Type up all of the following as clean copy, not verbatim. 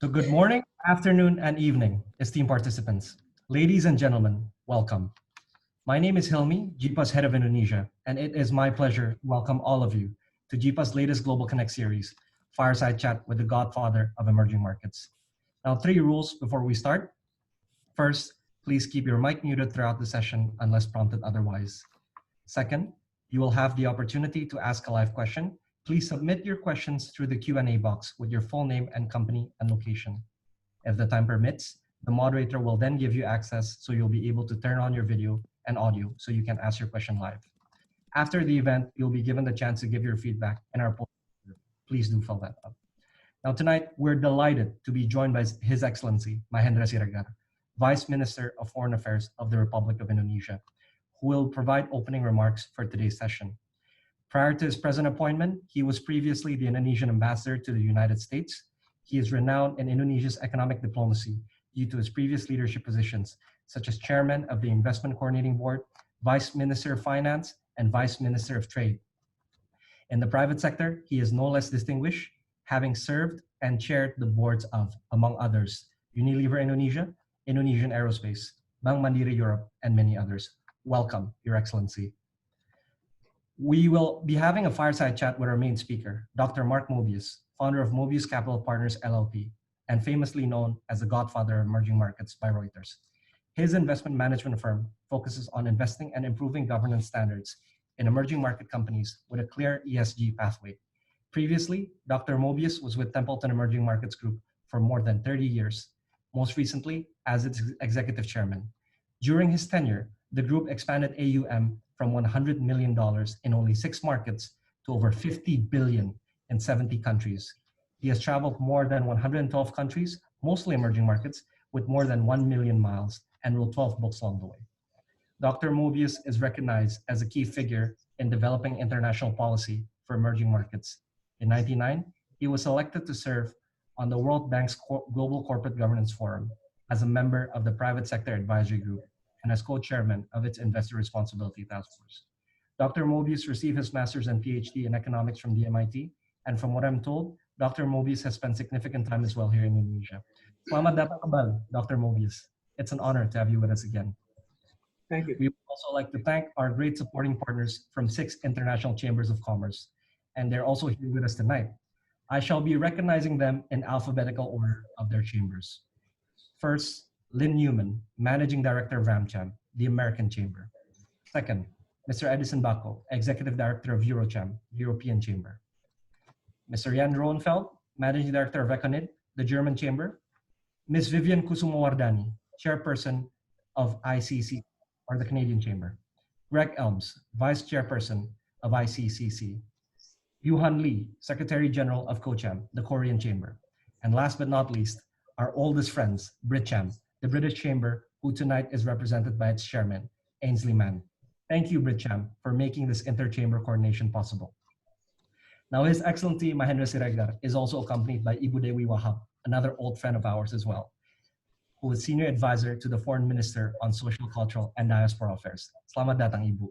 So good morning, afternoon, and evening, esteemed participants. Ladies and gentlemen, welcome. My name is Hilmi, JIPA's head of Indonesia, and it is my pleasure to welcome all of you to JIPA's latest Global Connect series, Fireside Chat with the Godfather of Emerging Markets. Now, 3 rules before we start. First, please keep your mic muted throughout the session unless prompted otherwise. Second, you will have the opportunity to ask a live question. Please submit your questions through the Q&A box with your full name and company and location. If the time permits, the moderator will then give you access so you'll be able to turn on your video and audio so you can ask your question live. After the event, you'll be given the chance to give your feedback in our poll. Please do fill that up. Now tonight, we're delighted to be joined by His Excellency Mahendra Siregar, Vice Minister of Foreign Affairs of the Republic of Indonesia, who will provide opening remarks for today's session. Prior to his present appointment, he was previously the Indonesian ambassador to the United States. He is renowned in Indonesia's economic diplomacy due to his previous leadership positions, such as chairman of the Investment Coordinating Board, Vice Minister of Finance, and Vice Minister of Trade. In the private sector, he is no less distinguished, having served and chaired the boards of, among others, Unilever Indonesia, Indonesian Aerospace, Bank Mandiri Europe, and many others. Welcome, Your Excellency. We will be having a fireside chat with our main speaker, Dr. Mark Mobius, founder of Mobius Capital Partners LLP, and famously known as the Godfather of Emerging Markets by Reuters. His investment management firm focuses on investing and improving governance standards in emerging market companies with a clear ESG pathway. Previously, Dr. Mobius was with Templeton Emerging Markets Group for more than 30 years, most recently as its executive chairman. During his tenure, the group expanded AUM from $100 million in only 6 markets to over $50 billion in 70 countries. He has traveled more than 112 countries, mostly emerging markets, with more than 1 million miles and wrote 12 books along the way. Dr. Mobius is recognized as a key figure in developing international policy for emerging markets. In 1999, he was selected to serve on the World Bank's Global Corporate Governance Forum as a member of the Private Sector Advisory Group and as co-chairman of its Investor Responsibility Task Force. Dr. Mobius received his master's and PhD in economics from the MIT, and from what I'm told, Dr. Mobius has spent significant time as well here in Indonesia. Selamat datang kembali, Dr. Mobius. It's an honor to have you with us again. Thank you. We would also like to thank our great supporting partners from 6 international chambers of commerce, and they're also here with us tonight. I shall be recognizing them in alphabetical order of their chambers. First, Lynn Newman, Managing Director of RAMCHAM, the American Chamber. Second, Mr. Edison Bacco, Executive Director of Eurocham, European Chamber. Mr. Jan Roenfeld, Managing Director of Econid, the German Chamber. Ms. Vivian Kusumawardani, Chairperson of ICC, or the Canadian Chamber. Greg Elms, Vice Chairperson of ICCC. Yuhan Lee, Secretary General of COCHAM, the Korean Chamber. And last but not least, our oldest friends, BritCham, the British Chamber, who tonight is represented by its chairman, Ainsley Mann. Thank you, BritCham, for making this inter-chamber coordination possible. Now, His Excellency Mahendra Siregar is also accompanied by Ibu Dewi Wahab, another old friend of ours as well, who is Senior Advisor to the Foreign Minister on Social, Cultural, and Diaspora Affairs. Selamat datang, Ibu.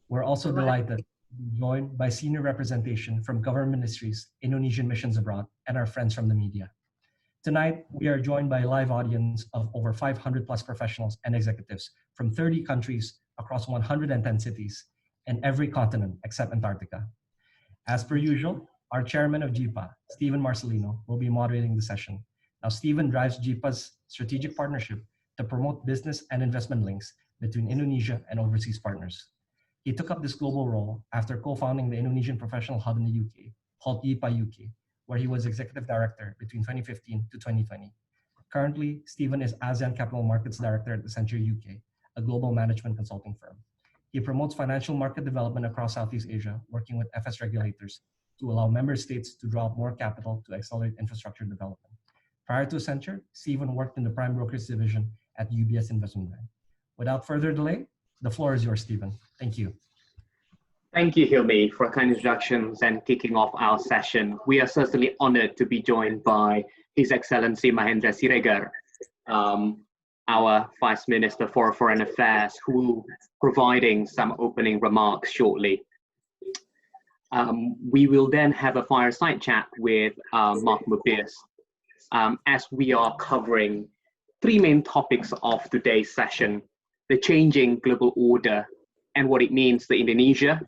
We're also delighted to be joined by senior representation from government ministries, Indonesian missions abroad, and our friends from the media. Tonight, we are joined by a live audience of over 500 plus professionals and executives from 30 countries across 110 cities and every continent except Antarctica. As per usual, our chairman of JIPA, Stephen Marcelino, will be moderating the session. Now, Stephen drives JIPA's strategic partnership to promote business and investment links between Indonesia and overseas partners. He took up this global role after co-founding the Indonesian Professional Hub in the UK, called JIPA UK, where he was executive director between 2015 to 2020. Currently, Stephen is ASEAN Capital Markets Director at Accenture UK, a global management consulting firm. He promotes financial market development across Southeast Asia, working with FS regulators to allow member states to draw up more capital to accelerate infrastructure development. Prior to Accenture, Stephen worked in the Prime Brokerage Division at UBS Investment Bank. Without further delay, the floor is yours, Stephen. Thank you. Thank you, Hilmi, for kind introductions and kicking off our session. We are certainly honored to be joined by His Excellency Mahendra Siregar, our Vice Minister for Foreign Affairs, who will be providing some opening remarks shortly. We will then have a fireside chat with Mark Mobius, as we are covering three main topics of today's session: the changing global order and what it means to Indonesia,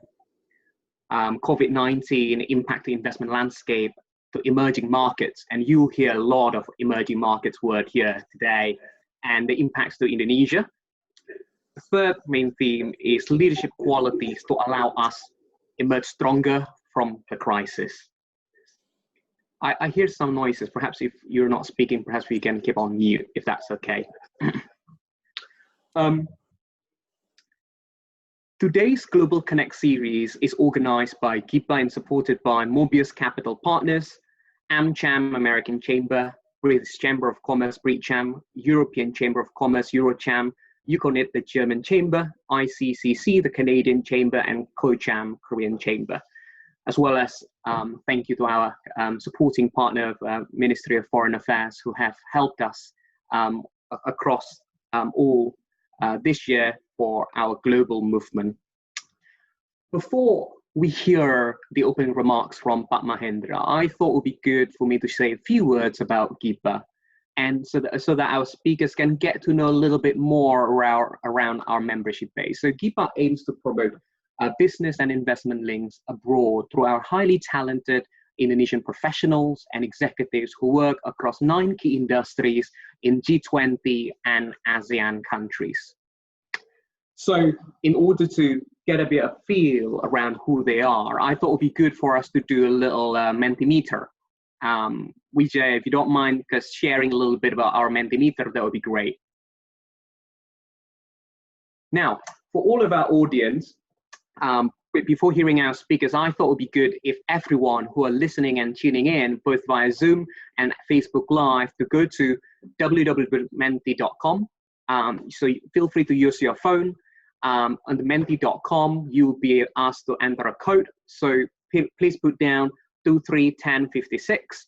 COVID-19 impact the investment landscape to emerging markets, and you hear a lot of emerging markets word here today, and the impacts to Indonesia. The third main theme is leadership qualities to allow us emerge stronger from the crisis. I hear some noises. Perhaps if you're not speaking, perhaps we can keep on mute, if that's okay. Today's Global Connect series is organized by GIPA and supported by Mobius Capital Partners, AmCham American Chamber, British Chamber of Commerce BRICAM, European Chamber of Commerce EuroCham, UCONIT the German Chamber, ICCC the Canadian Chamber, and COCHAM Korean Chamber. As well as thank you to our supporting partner of Ministry of Foreign Affairs, who have helped us across all this year for our global movement. Before we hear the opening remarks from Pak Mahendra, I thought it would be good for me to say a few words about GIPA, and so that our speakers can get to know a little bit more around our membership base. So GIPA aims to promote business and investment links abroad through our highly talented Indonesian professionals and executives who work across 9 key industries in G20 and ASEAN countries. So in order to get a bit of feel around who they are, I thought it would be good for us to do a little Mentimeter. Vijay, if you don't mind just sharing a little bit about our Mentimeter, that would be great. Now, for all of our audience, before hearing our speakers, I thought it would be good if everyone who are listening and tuning in, both via Zoom and Facebook Live, to go to www.menti.com. So feel free to use your phone. On the menti.com, you'll be asked to enter a code. So please put down 231056.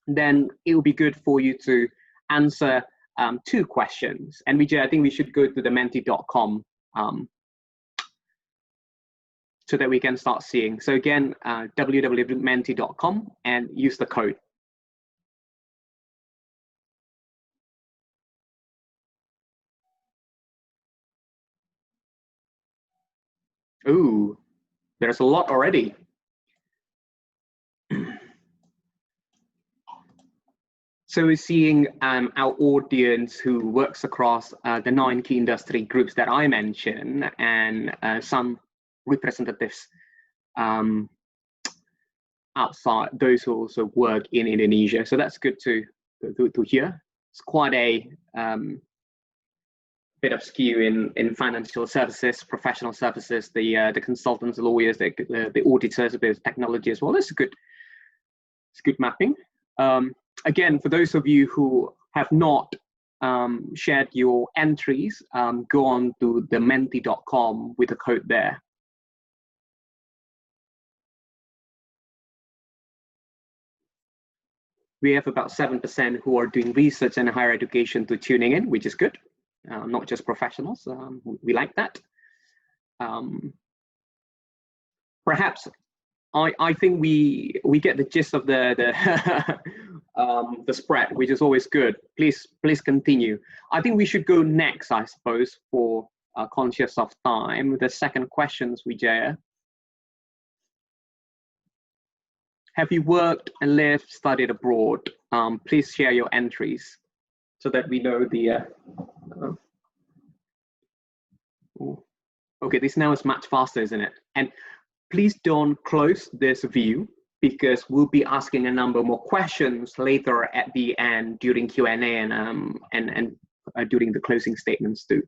Then it will be good for you to answer 2 questions. And Vijay, I think we should go to the menti.com so that we can start seeing. So again, www.menti.com and use the code. Ooh, there's a lot already. So we're seeing our audience who works across the 9 key industry groups that I mentioned, and some representatives outside, those who also work in Indonesia. So that's good to hear. It's quite a bit of skew in financial services, professional services, the consultants, the lawyers, the auditors, a bit of technology as well. It's good mapping. Again, for those of you who have not shared your entries, go on to the menti.com with the code there. We have about 7% who are doing research and higher education to tuning in, which is good. Not just professionals. We like that. Perhaps I think we get the gist of the the spread, which is always good. Please continue. I think we should go next, I suppose, for conscious of time. The second questions, Vijaya. Have you worked and lived, studied abroad? Please share your entries so that we know the. Okay, this now is much faster, isn't it? And please don't close this view, because we'll be asking a number more questions later at the end during Q&A and during the closing statements too.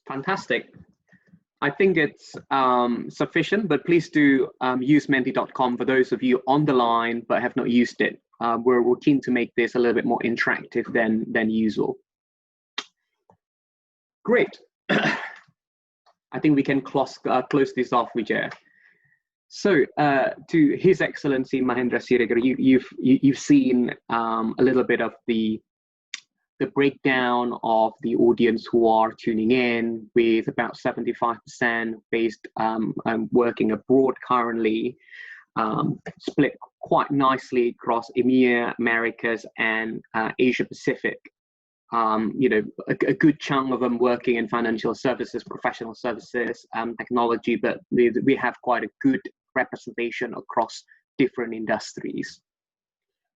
Fantastic. I think it's sufficient, but please do use menti.com for those of you on the line but have not used it. We're keen to make this a little bit more interactive than usual. Great. I think we can close this off, Vijay. So to His Excellency Mahendra Siregar, you've seen a little bit of the the breakdown of the audience who are tuning in, with about 75% based working abroad currently, split quite nicely across EMEA, Americas, and Asia Pacific. A good chunk of them working in financial services, professional services, technology, but we have quite a good representation across different industries.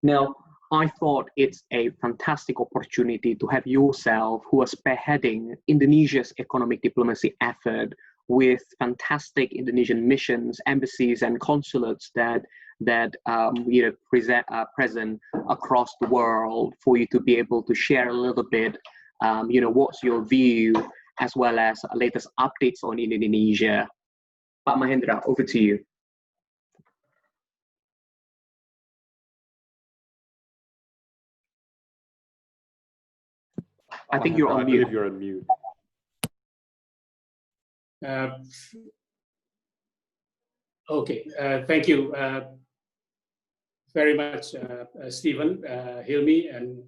Now, I thought it's a fantastic opportunity to have yourself, who are spearheading Indonesia's economic diplomacy effort with fantastic Indonesian missions, embassies, and consulates that present across the world, for you to be able to share a little bit, what's your view, as well as latest updates on Indonesia. Pak Mahendra, over to you. I think you're on mute. I believe you're on mute. Okay, thank you very much, Stephen, Hilmi, and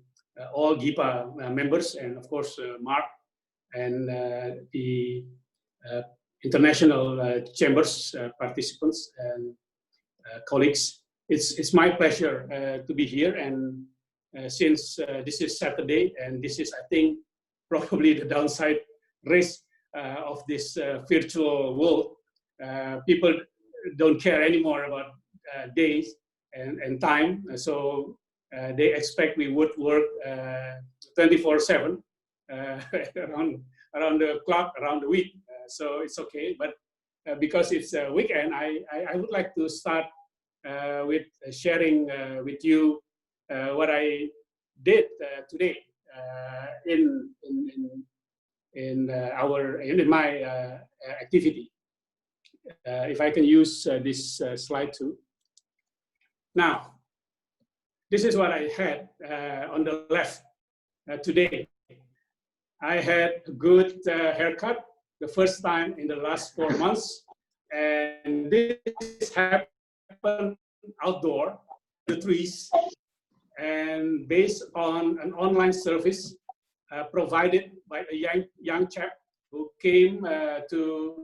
all GIPA members, and of course Mark and the international chambers participants and colleagues. It's my pleasure to be here, and since this is Saturday, and this is, I think, probably the downside risk of this virtual world. People don't care anymore about days and time, so they expect we would work 24/7 around the clock, around the week. So it's okay, but because it's a weekend, I would like to start with sharing with you what I did today in my activity. If I can use this slide too. Now, this is what I had on the left today. I had a good haircut, the first time in the last 4 months, and this happened outdoor, the trees, and based on an online service provided by a young chap who came to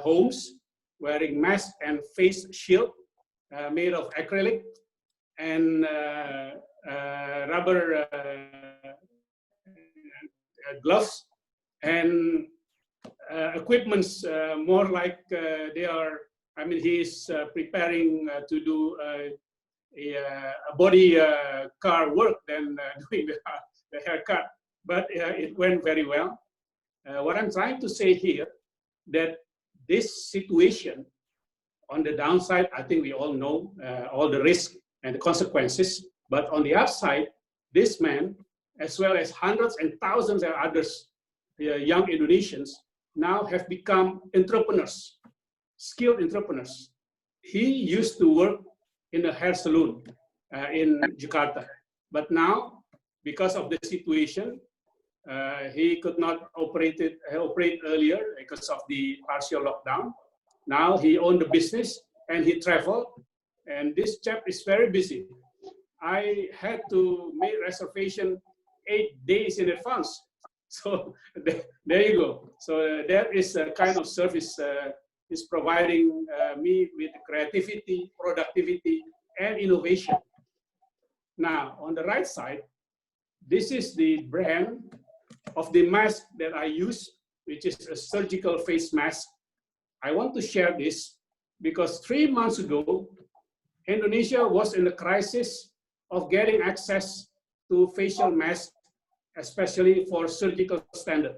homes wearing mask and face shield made of acrylic and rubber gloves and equipments more like they are, I mean, he's preparing to do a body car work than doing the haircut, but it went very well. What I'm trying to say here, that this situation on the downside, I think we all know all the risks and the consequences, but on the upside, this man, as well as hundreds and thousands of others, young Indonesians, now have become entrepreneurs, skilled entrepreneurs. He used to work in a hair salon in Jakarta, but now, because of the situation, he could not operate earlier because of the partial lockdown. Now he owned the business and he traveled, and this chap is very busy. I had to make reservation 8 days in advance. So there you go. So that is a kind of service is providing me with creativity, productivity, and innovation. Now, on the right side, this is the brand of the mask that I use, which is a surgical face mask. I want to share this because 3 months ago, Indonesia was in the crisis of getting access to facial masks, especially for surgical standard,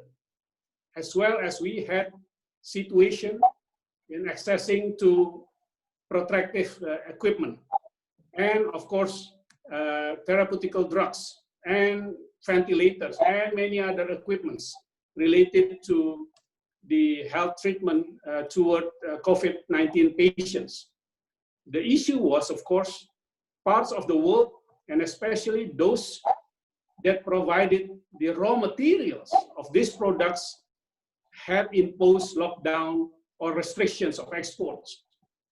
as well as we had situation in accessing to protective equipment, and of course, therapeutical drugs and ventilators and many other equipments related to the health treatment toward COVID-19 patients. The issue was, of course, parts of the world, and especially those that provided the raw materials of these products, had imposed lockdown or restrictions of exports.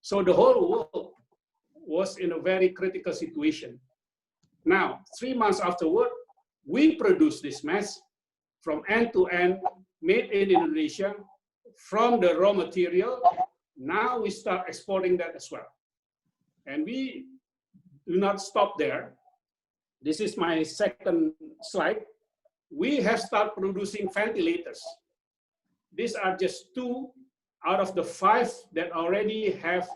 So the whole world was in a very critical situation. Now, 3 months afterward, we produce this mask from end to end, made in Indonesia, from the raw material. Now we start exporting that as well. And we do not stop there. This is my second slide. We have started producing ventilators. These are just 2 out of the 5 that already have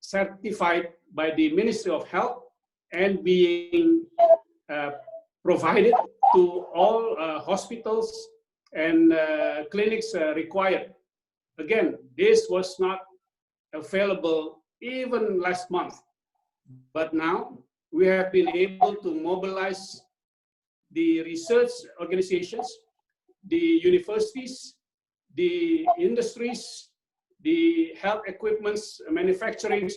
certified by the Ministry of Health and being provided to all hospitals and clinics required. Again, this was not available even last month, but now we have been able to mobilize the research organizations, the universities, the industries, the health equipments manufacturing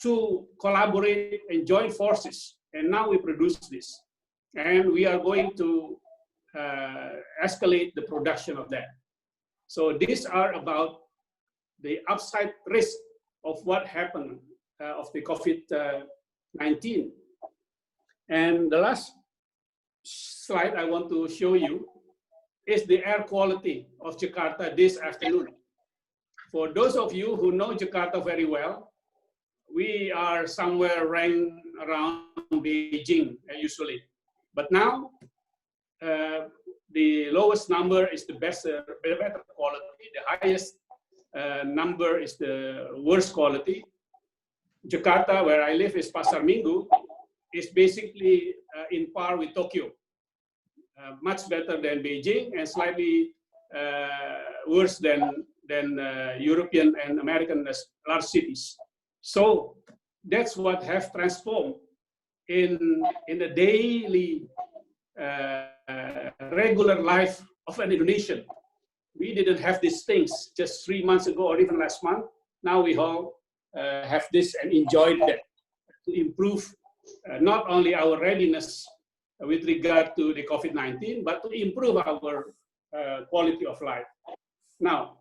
to collaborate and join forces. And now we produce this. And we are going to escalate the production of that. So these are about the upside risk of what happened of the COVID-19. And the last slide I want to show you is the air quality of Jakarta this afternoon. For those of you who know Jakarta very well, we are somewhere ranked around Beijing usually. But now, the lowest number is the better quality. The highest number is the worst quality. Jakarta, where I live, is Pasar Minggu, is basically in par with Tokyo. Much better than Beijing and slightly worse than European and American large cities. So that's what have transformed in the daily regular life of an Indonesian. We didn't have these things just 3 months ago or even last month. Now we all have this and enjoy that to improve not only our readiness with regard to the COVID-19, but to improve our quality of life. Now,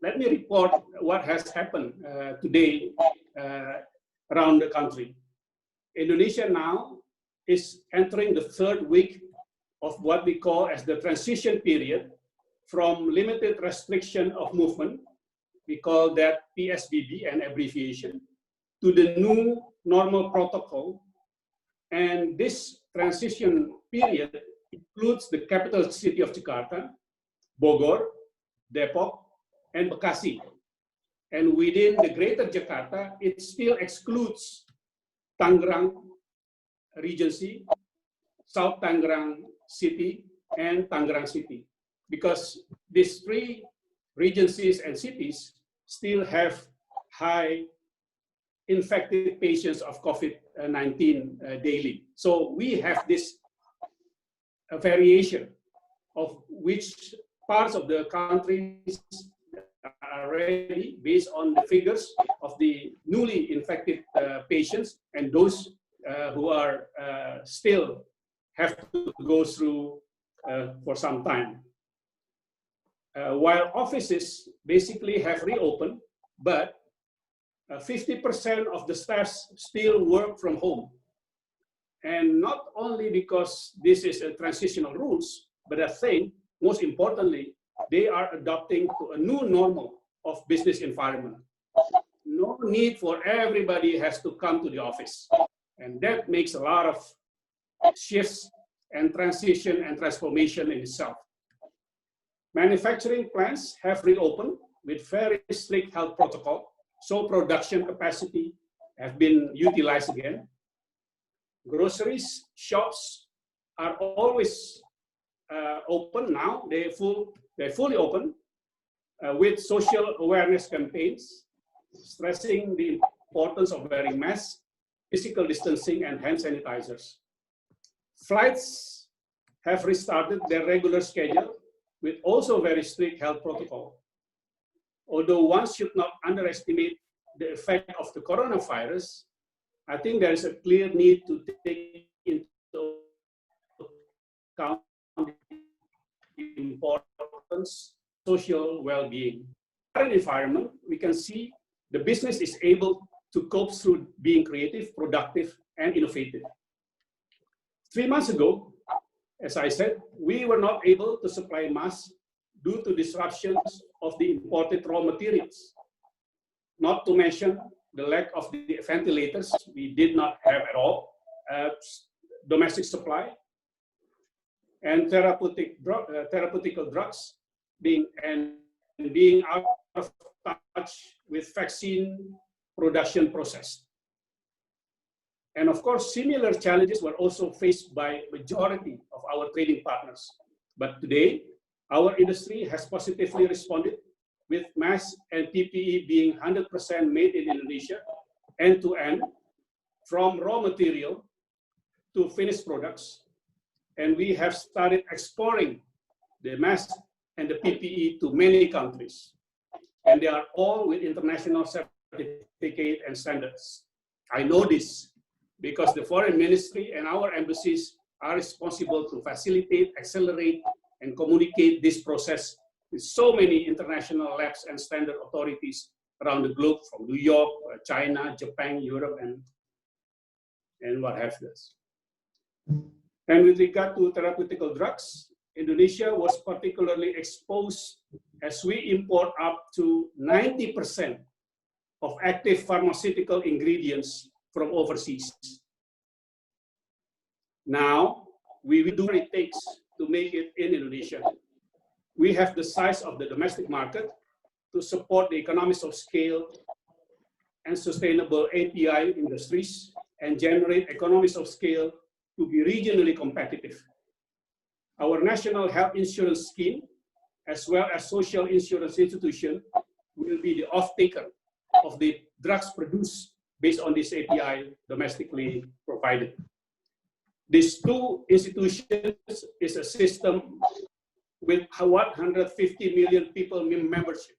let me report what has happened today around the country. Indonesia now is entering the 3rd week of what we call as the transition period from limited restriction of movement, we call that PSBB, an abbreviation, to the new normal protocol. And this transition period includes the capital city of Jakarta, Bogor, Depok, and Bekasi. And within the greater Jakarta, it still excludes Tangerang Regency, South Tangerang City, and Tangerang City, because these 3 regencies and cities still have high infected patients of COVID-19 daily. So we have this variation of which parts of the countries are ready based on the figures of the newly infected patients and those who are still have to go through for some time. While offices basically have reopened, but 50% of the staff still work from home. And not only because this is a transitional rules, but I think most importantly, they are adopting to a new normal of business environment. No need for everybody has to come to the office. And that makes a lot of shifts and transition and transformation in itself. Manufacturing plants have reopened with very strict health protocol, so production capacity have been utilized again. Groceries, shops are always open now. They're fully open with social awareness campaigns, stressing the importance of wearing masks, physical distancing, and hand sanitizers. Flights have restarted their regular schedule with also very strict health protocol. Although one should not underestimate the effect of the coronavirus, I think there is a clear need to take into account the importance of social well-being. In the current environment, we can see the business is able to cope through being creative, productive, and innovative. 3 months ago, as I said, we were not able to supply masks due to disruptions of the imported raw materials. Not to mention the lack of the ventilators. We did not have at all domestic supply, and therapeutical drugs being out of touch with vaccine production process. And of course, similar challenges were also faced by majority of our trading partners. But today, our industry has positively responded, with masks and PPE being 100% made in Indonesia, end-to-end, from raw material to finished products. And we have started exporting the masks and the PPE to many countries. And they are all with international certificate and standards. I know this because the foreign ministry and our embassies are responsible to facilitate, accelerate, and communicate this process with so many international labs and standard authorities around the globe, from New York, China, Japan, Europe, and what have you. And with regard to therapeutical drugs, Indonesia was particularly exposed as we import up to 90% of active pharmaceutical ingredients from overseas. Now, we will do what it takes to make it in Indonesia. We have the size of the domestic market to support the economies of scale and sustainable API industries and generate economies of scale to be regionally competitive. Our national health insurance scheme, as well as social insurance institution, will be the off-taker of the drugs produced based on this API domestically provided. These two institutions is a system with 150 million people membership.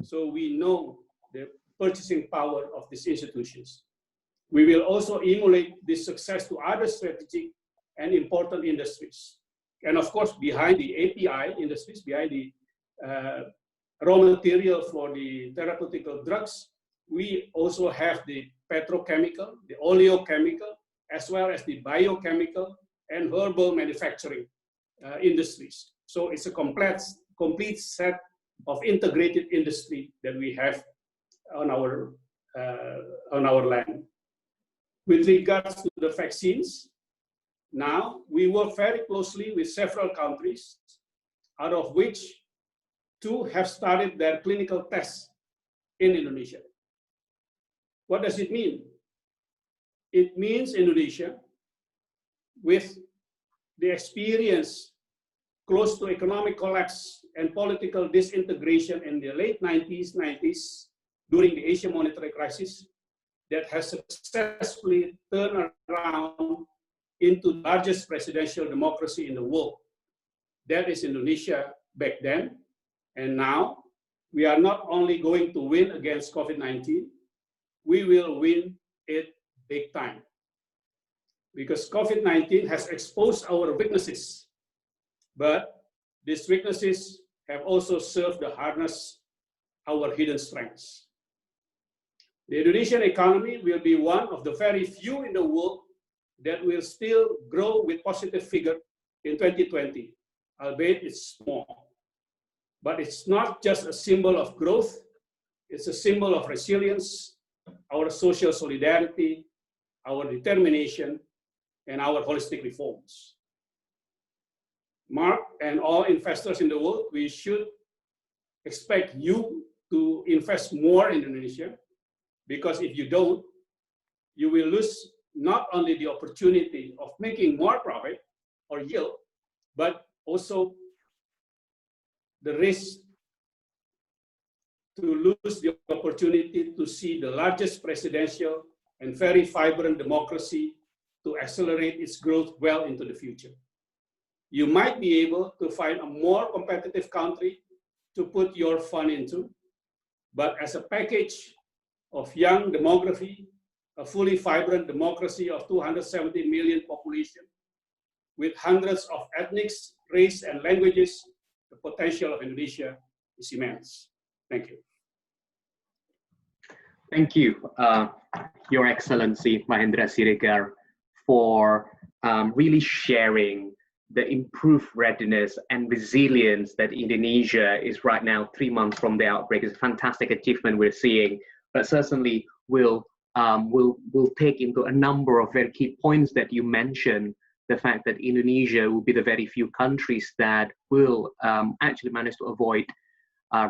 So we know the purchasing power of these institutions. We will also emulate this success to other strategic and important industries. And of course, behind the API industries, behind the raw material for the therapeutical drugs, we also have the petrochemical, the oleochemical, as well as the biochemical and herbal manufacturing industries. So it's a complete set of integrated industry that we have on our land. With regards to the vaccines, now we work very closely with several countries, out of which 2 have started their clinical tests in Indonesia. What does it mean? It means Indonesia, with the experience close to economic collapse and political disintegration in the late 90s during the Asian monetary crisis, that has successfully turned around into the largest presidential democracy in the world. That is Indonesia back then. And now we are not only going to win against COVID-19, we will win it big time. Because COVID-19 has exposed our weaknesses, but these weaknesses have also served to harness our hidden strengths. The Indonesian economy will be one of the very few in the world that will still grow with positive figure in 2020, albeit it's small. But it's not just a symbol of growth, it's a symbol of resilience, our social solidarity, our determination, and our holistic reforms. Mark and all investors in the world, we should expect you to invest more in Indonesia, because if you don't, you will lose not only the opportunity of making more profit or yield, but also the risk to lose the opportunity to see the largest presidential and very vibrant democracy to accelerate its growth well into the future. You might be able to find a more competitive country to put your fund into, but as a package of young demography, a fully vibrant democracy of 270 million population, with hundreds of ethnics, race, and languages, the potential of Indonesia is immense. Thank you. Thank you, Your Excellency Mahendra Siregar, for really sharing the improved readiness and resilience that Indonesia is right now, 3 months from the outbreak, is a fantastic achievement we're seeing. But certainly we'll take into a number of very key points that you mentioned. The fact that Indonesia will be the very few countries that will actually manage to avoid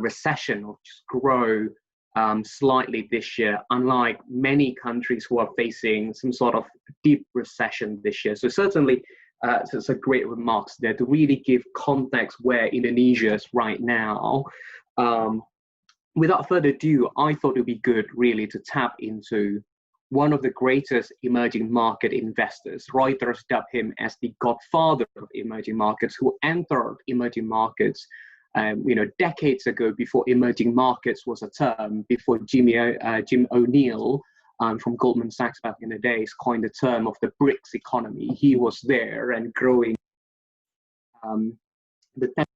recession or just grow slightly this year, unlike many countries who are facing some sort of deep recession this year. So certainly, it's a great remarks there to really give context where Indonesia is right now. Without further ado, I thought it would be good really to tap into one of the greatest emerging market investors. Reuters dubbed him as the Godfather of Emerging Markets, who entered emerging markets decades ago, before emerging markets was a term, before Jim O'Neill from Goldman Sachs back in the days coined the term of the BRICS economy. He was there and growing the asset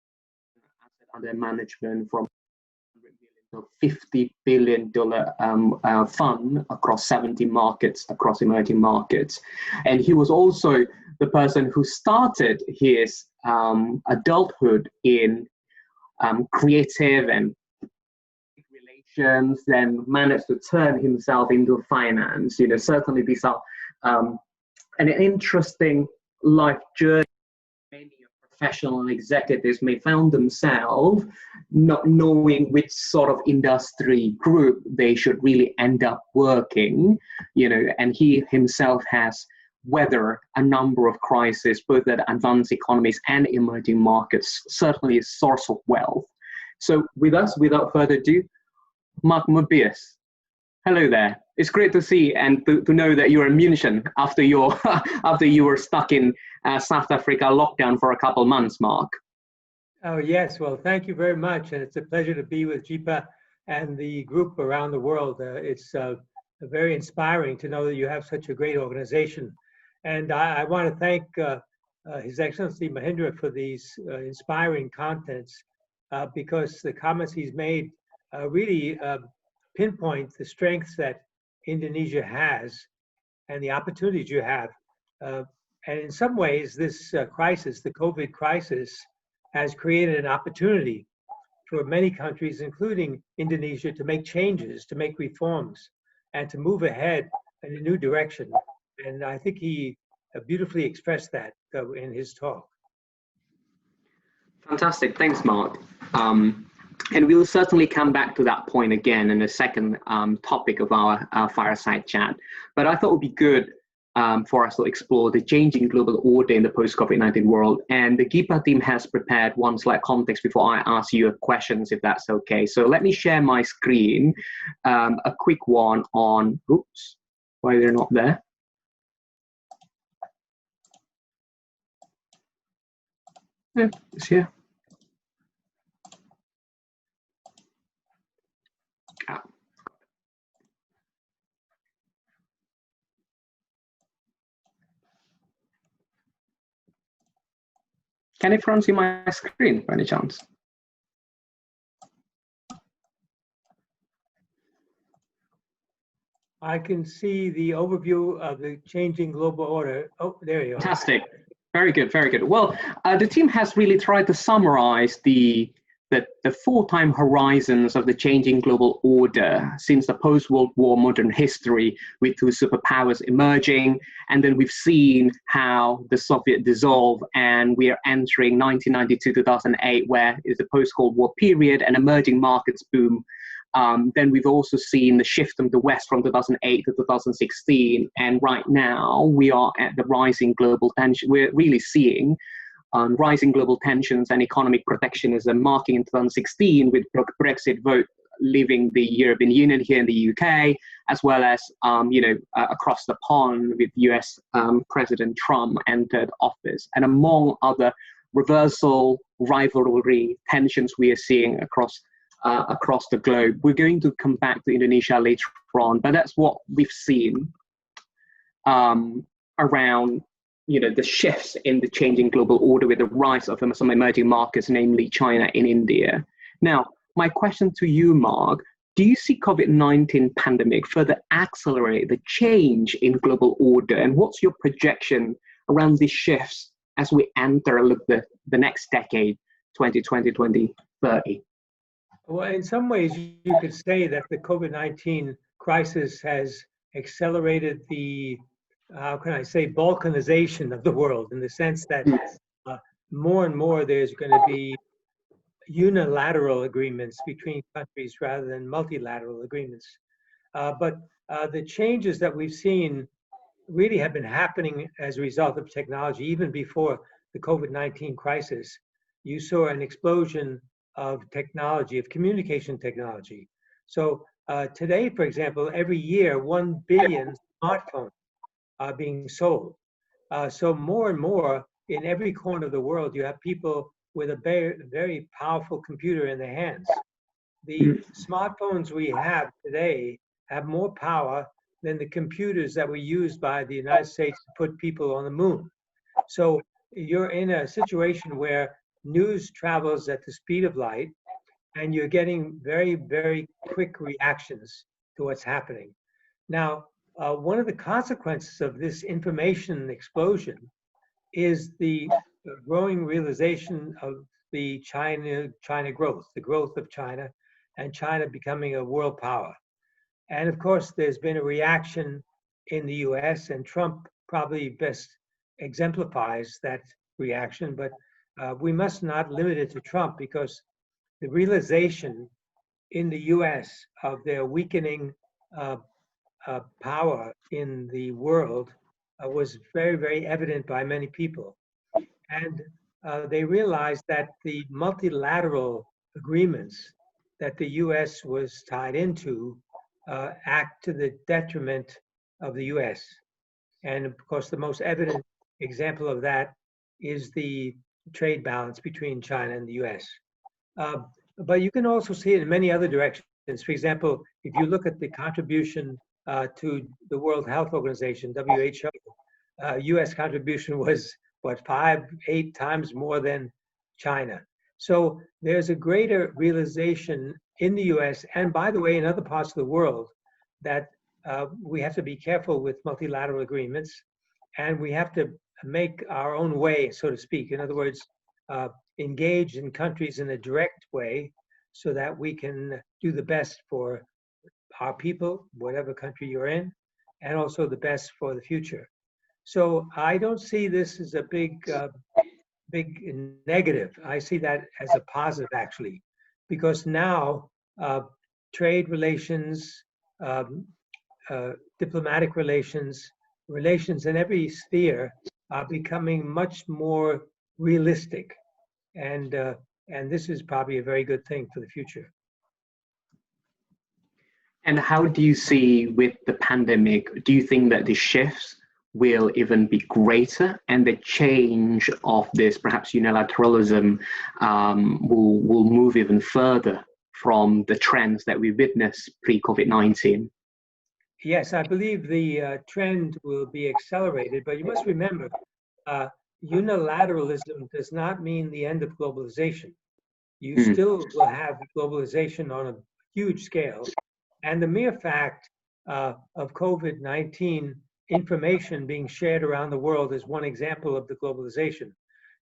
under management from $50 billion fund across 70 markets, across emerging markets. And he was also the person who started his adulthood in creative and relations, then managed to turn himself into finance. Certainly these are an interesting life journey. Many professional executives may found themselves not knowing which sort of industry group they should really end up working, and he himself has weathered a number of crises, both at advanced economies and emerging markets, certainly a source of wealth. So with us, without further ado, Mark Mobius. Hello there. It's great to see and to know that you're in Munich after after you were stuck in South Africa lockdown for a couple of months, Mark. Oh, yes. Well, thank you very much. And it's a pleasure to be with JIPA and the group around the world. It's very inspiring to know that you have such a great organization. And I want to thank His Excellency Mahendra for these inspiring contents, because the comments he's made really pinpoint the strengths that Indonesia has and the opportunities you have. And in some ways, this crisis, the COVID crisis, has created an opportunity for many countries, including Indonesia, to make changes, to make reforms, and to move ahead in a new direction. And I think he beautifully expressed that in his talk. Fantastic. Thanks, Mark. And we'll certainly come back to that point again in the second topic of our fireside chat. But I thought it would be good for us to explore the changing global order in the post-COVID-19 world. And the GIPA team has prepared one slide context before I ask you questions, if that's okay. So let me share my screen, a quick one on, oops, why they're not there? Yeah, it's here. Can everyone see my screen by any chance? I can see the overview of the changing global order. Oh, there you are. Fantastic. Very good, very good. Well, the team has really tried to summarize the four time horizons of the changing global order since the post-World War modern history, with two superpowers emerging. And then we've seen how the Soviet dissolved, and we are entering 1992-2008, where is the post-Cold War period and emerging markets boom. Then we've also seen the shift from the West from 2008 to 2016. And right now we are at the rising global tension. We're really seeing rising global tensions and economic protectionism marking in 2016 with Brexit vote leaving the European Union here in the UK, as well as across the pond with US President Trump entered office, and among other reversal, rivalry, tensions we are seeing across the globe. We're going to come back to Indonesia later on, but that's what we've seen around the shifts in the changing global order with the rise of some emerging markets, namely China and India. Now, my question to you, Mark, do you see COVID-19 pandemic further accelerate the change in global order? And what's your projection around these shifts as we enter the next decade, 2020, 2030? Well, in some ways, you could say that the COVID-19 crisis has accelerated the, how can I say, balkanization of the world, in the sense that more and more there's going to be unilateral agreements between countries rather than multilateral agreements. But the changes that we've seen really have been happening as a result of technology. Even before the COVID-19 crisis, you saw an explosion of technology, of communication technology. So today, for example, every year, 1 billion smartphones are being sold. So more and more, in every corner of the world, you have people with a very, very powerful computer in their hands. The smartphones we have today have more power than the computers that were used by the United States to put people on the moon. So you're in a situation where news travels at the speed of light, and you're getting very, very quick reactions to what's happening. Now, one of the consequences of this information explosion is the growing realization of the China growth, the growth of China, and China becoming a world power. And of course, there's been a reaction in the US, and Trump probably best exemplifies that reaction, but we must not limit it to Trump, because the realization in the US of their weakening power in the world was very, very evident by many people. And they realized that the multilateral agreements that the US was tied into act to the detriment of the US. And of course, the most evident example of that is the trade balance between China and the US. But you can also see it in many other directions. For example, if you look at the contribution to the World Health Organization, WHO, US contribution was, what, 5-8 times more than China. So there's a greater realization in the US, and by the way, in other parts of the world, that we have to be careful with multilateral agreements, and we have to make our own way, so to speak. In other words, engage in countries in a direct way so that we can do the best for our people, whatever country you're in, and also the best for the future. So I don't see this as a big negative. I see that as a positive, actually, because now trade relations, diplomatic relations, relations in every sphere are becoming much more realistic, and this is probably a very good thing for the future. And how do you see with the pandemic, do you think that the shifts will even be greater, and the change of this perhaps unilateralism will move even further from the trends that we witnessed pre-COVID-19? Yes, I believe the trend will be accelerated, but you must remember, unilateralism does not mean the end of globalization. You still will have globalization on a huge scale, and the mere fact of COVID-19 information being shared around the world is one example of the globalization.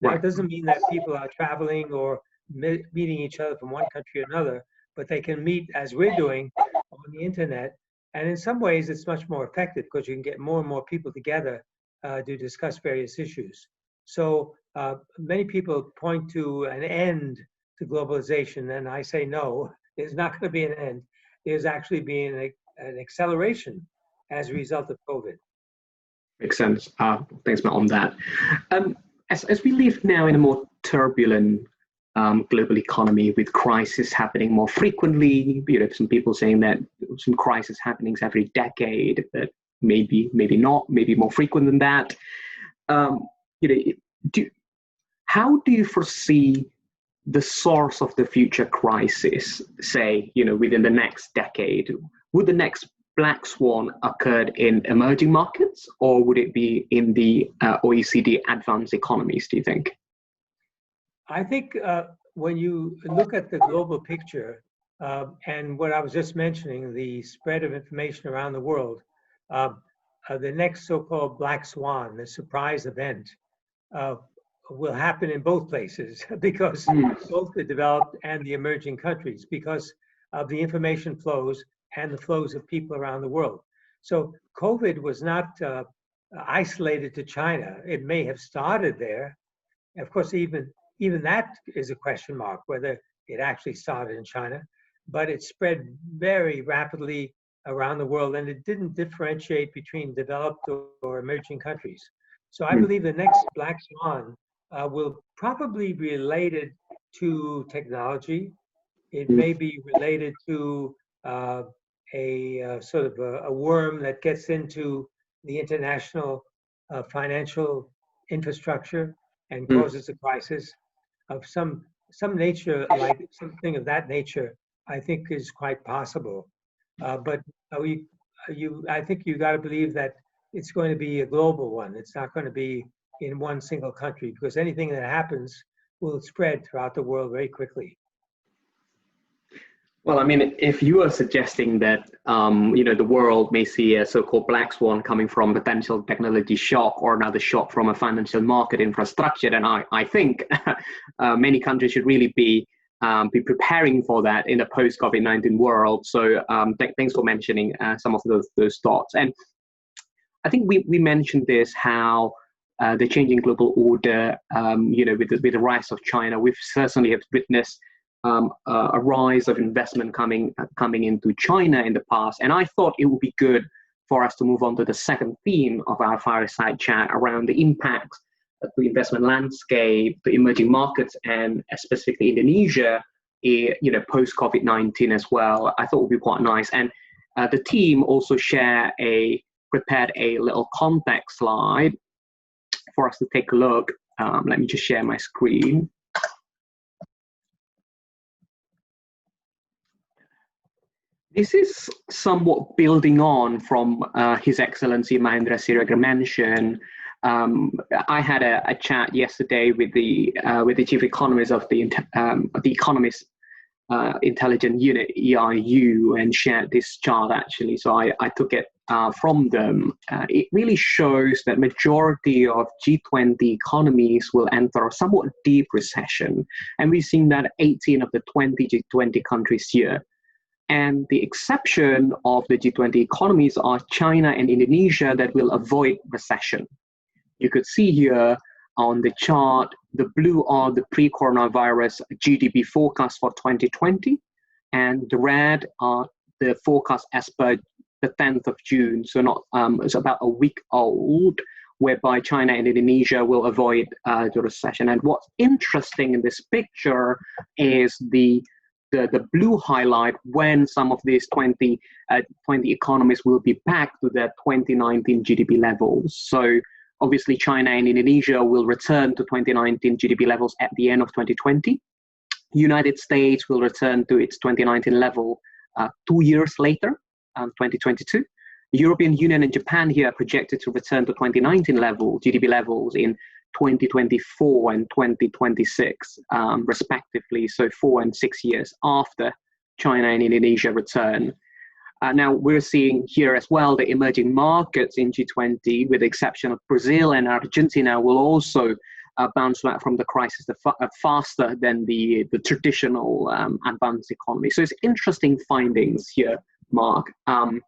Now, it doesn't mean that people are traveling or meeting each other from one country or another, but they can meet, as we're doing, on the internet. And in some ways, it's much more effective because you can get more and more people together to discuss various issues. So many people point to an end to globalization, and I say no, there's not going to be an end. There's actually being an acceleration as a result of COVID. Makes sense. Thanks, Matt, on that. As we live now in a more turbulent global economy with crises happening more frequently, some people saying that some crisis happenings every decade, but maybe not, maybe more frequent than that. How do you foresee the source of the future crisis, say, within the next decade? Would the next black swan occur in emerging markets, or would it be in the OECD advanced economies, do you think? I think when you look at the global picture and what I was just mentioning, the spread of information around the world, the next so-called black swan, the surprise event, will happen in both places because both the developed and the emerging countries, because of the information flows and the flows of people around the world. So COVID was not isolated to China. It may have started there. Of course, even that is a question mark, whether it actually started in China, but it spread very rapidly around the world, and it didn't differentiate between developed or emerging countries. So I believe the next black swan will probably be related to technology. It may be related to a sort of a worm that gets into the international financial infrastructure and causes a crisis of some nature, like something of that nature. I think is quite possible. But I think you got to believe that it's going to be a global one. It's not going to be in one single country, because anything that happens will spread throughout the world very quickly. Well, I mean, if you are suggesting that the world may see a so-called black swan coming from potential technology shock or another shock from a financial market infrastructure, then I think many countries should really be preparing for that in a post-COVID-19 world. So thanks for mentioning some of those thoughts. And I think we mentioned this, how the changing global order, with the rise of China, we've certainly have witnessed a rise of investment coming into China in the past. And I thought it would be good for us to move on to the second theme of our fireside chat around the impacts of the investment landscape, the emerging markets, and specifically Indonesia, post COVID-19 as well. I thought it would be quite nice. And the team also prepared a little context slide for us to take a look. Let me just share my screen. This is somewhat building on from His Excellency Mahendra Siregar mentioned. I had a chat yesterday with the chief economist of the Economist Intelligence Unit (EIU) and shared this chart actually. So I took it from them. It really shows that majority of G20 economies will enter a somewhat deep recession, and we've seen that 18 of the 20 G20 countries here. And the exception of the G20 economies are China and Indonesia that will avoid recession. You could see here on the chart, the blue are the pre-coronavirus GDP forecast for 2020, and the red are the forecast as per the 10th of June, so it's about a week old, whereby China and Indonesia will avoid the recession. And what's interesting in this picture is the blue highlight when some of these 20 economies will be back to their 2019 GDP levels. So obviously China and Indonesia will return to 2019 GDP levels at the end of 2020. United States will return to its 2019 level 2 years later, 2022. The European Union and Japan here are projected to return to 2019 GDP levels in 2024 and 2026, respectively, so 4 and 6 years after China and Indonesia return. Now, we're seeing here as well the emerging markets in G20, with the exception of Brazil and Argentina, will also bounce back from the crisis faster than the traditional advanced economy. So it's interesting findings here, Mark. And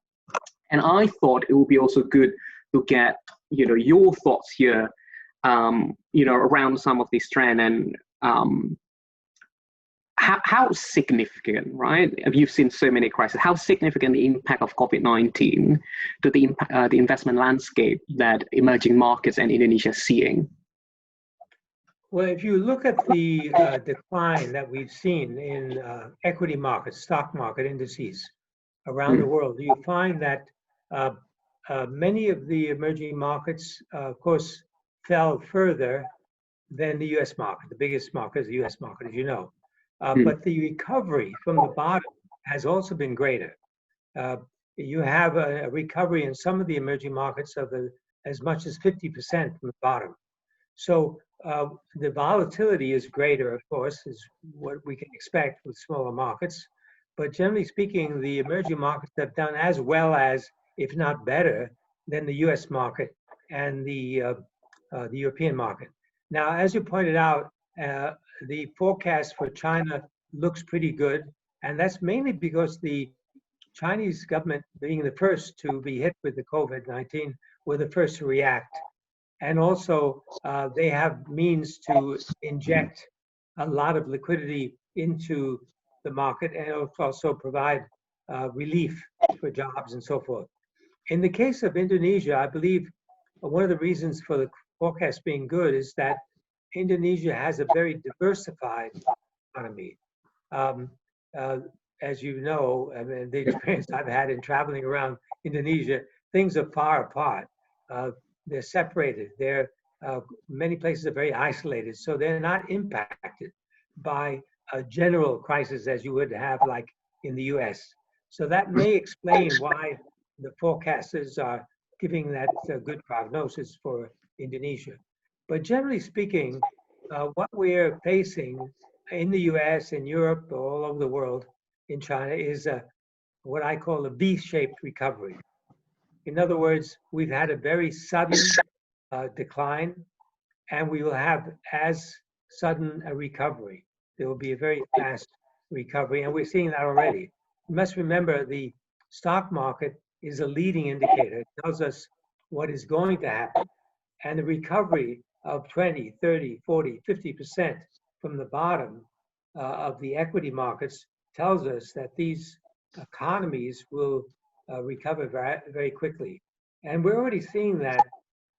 I thought it would be also good to get your thoughts here around some of this trend, and how significant, right? You've seen so many crises. How significant the impact of COVID-19 to the investment landscape that emerging markets and Indonesia are seeing? Well, if you look at the decline that we've seen in equity markets, stock market indices around the world, you find that many of the emerging markets, of course, fell further than the U.S. market. The biggest market is the U.S. market, as you know. But the recovery from the bottom has also been greater. You have a recovery in some of the emerging markets of as much as 50% from the bottom. So the volatility is greater, of course, is what we can expect with smaller markets. But generally speaking, the emerging markets have done as well as, if not better, than the U.S. market and the European market. Now, as you pointed out, the forecast for China looks pretty good, and that's mainly because the Chinese government, being the first to be hit with the COVID-19, were the first to react. And also, they have means to inject a lot of liquidity into the market and also provide relief for jobs and so forth. In the case of Indonesia, I believe one of the reasons for the forecast being good is that Indonesia has a very diversified economy. As you know, I mean, the experience I've had in traveling around Indonesia, things are far apart. They're separated. Many places are very isolated, so they're not impacted by a general crisis as you would have like in the US. So that may explain why the forecasters are giving that good prognosis for Indonesia. But generally speaking, what we're facing in the US, in Europe, all over the world, in China, is what I call a V-shaped recovery. In other words, we've had a very sudden decline, and we will have as sudden a recovery. There will be a very fast recovery, and we're seeing that already. You must remember the stock market is a leading indicator. It tells us what is going to happen. And the recovery of 20, 30, 40, 50% from the bottom of the equity markets tells us that these economies will recover very, very quickly. And we're already seeing that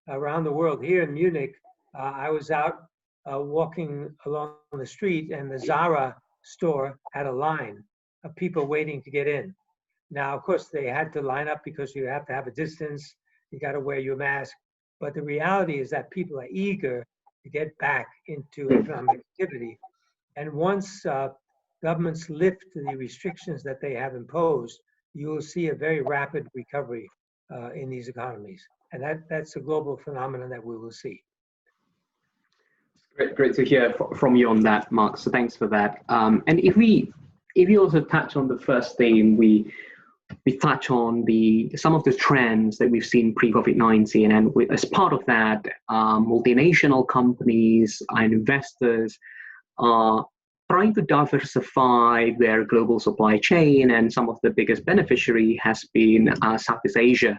around the world. Here in Munich, I was out walking along the street, and the Zara store had a line of people waiting to get in. Now, of course, they had to line up because you have to have a distance, you got to wear your mask. But the reality is that people are eager to get back into economic activity. And once governments lift the restrictions that they have imposed, you will see a very rapid recovery in these economies. And that's a global phenomenon that we will see. Great to hear from you on that, Mark. So thanks for that. And if you also touch on the first theme, we touch on some of the trends that we've seen pre-COVID-19, and as part of that, multinational companies and investors are trying to diversify their global supply chain, and some of the biggest beneficiary has been Southeast Asia.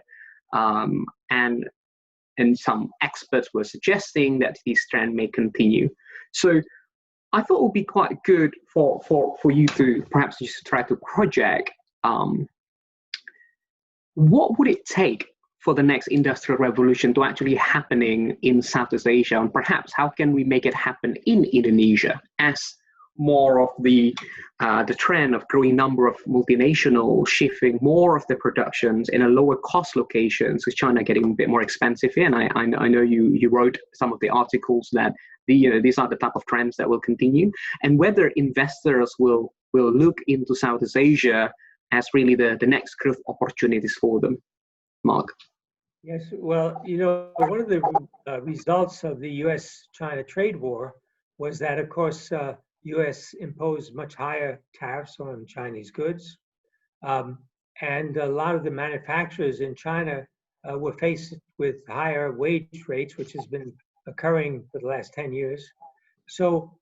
And some experts were suggesting that this trend may continue. So I thought it would be quite good for you to perhaps just try to project what would it take for the next industrial revolution to actually happening in Southeast Asia, and perhaps how can we make it happen in Indonesia as more of the trend of growing number of multinational shifting more of the productions in a lower cost locations, with China getting a bit more expensive here. And I know you wrote some of the articles that these are the type of trends that will continue, and whether investors will look into Southeast Asia as really the next growth opportunities for them. Mark? Yes, well, one of the results of the US-China trade war was that, of course, US imposed much higher tariffs on Chinese goods. And a lot of the manufacturers in China were faced with higher wage rates, which has been occurring for the last 10 years. So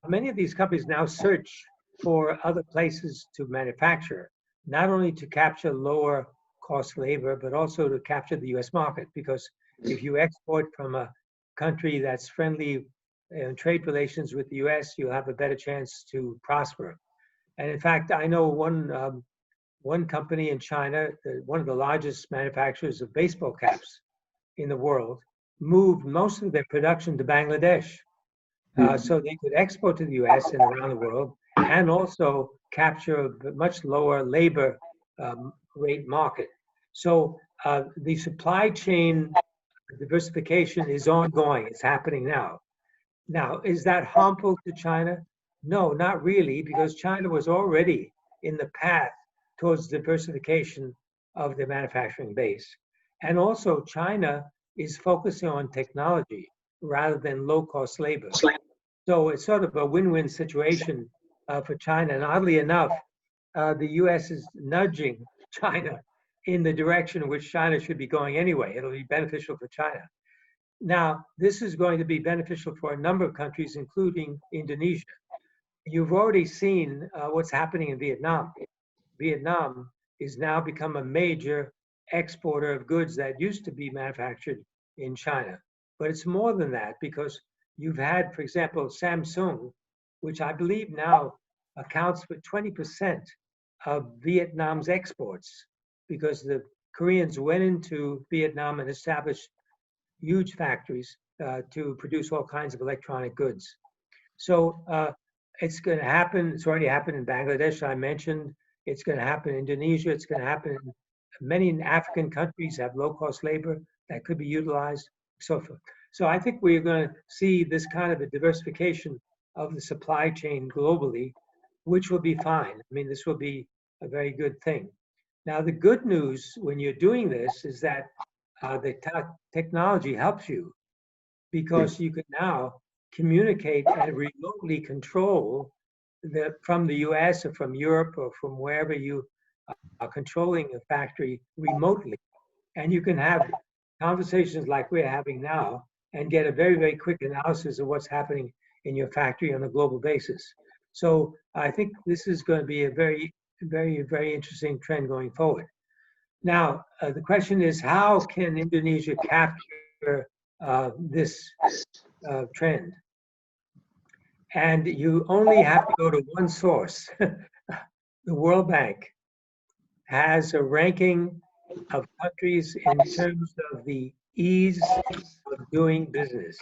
many of these companies now search for other places to manufacture, not only to capture lower cost labor, but also to capture the US market. Because if you export from a country that's friendly in trade relations with the US, you'll have a better chance to prosper. And in fact, I know one company in China, one of the largest manufacturers of baseball caps in the world, moved most of their production to Bangladesh. So they could export to the US and around the world, and also capture a much lower labor rate market. So the supply chain diversification is ongoing. It's happening now. Now, is that harmful to China? No, not really, because China was already in the path towards diversification of the manufacturing base. And also, China is focusing on technology rather than low-cost labor. So it's sort of a win-win situation for China. And oddly enough, the US is nudging China in the direction in which China should be going anyway. It'll be beneficial for China. Now, this is going to be beneficial for a number of countries, including Indonesia. You've already seen what's happening in Vietnam. Vietnam is now become a major exporter of goods that used to be manufactured in China. But it's more than that, because you've had, for example, Samsung, which I believe now accounts for 20% of Vietnam's exports, because the Koreans went into Vietnam and established huge factories to produce all kinds of electronic goods. So it's going to happen. It's already happened in Bangladesh, I mentioned. It's going to happen in Indonesia. It's going to happen in many African countries have low-cost labor that could be utilized, so forth. So I think we're going to see this kind of a diversification of the supply chain globally, which will be fine. I mean, this will be a very good thing. Now, the good news when you're doing this is that the technology helps you, because you can now communicate and remotely control from the US or from Europe or from wherever you are controlling a factory remotely. And you can have conversations like we're having now and get a very, very quick analysis of what's happening in your factory on a global basis. So I think this is going to be a very, very, very interesting trend going forward. Now, the question is, how can Indonesia capture this trend? And you only have to go to one source. The World Bank has a ranking of countries in terms of the ease of doing business,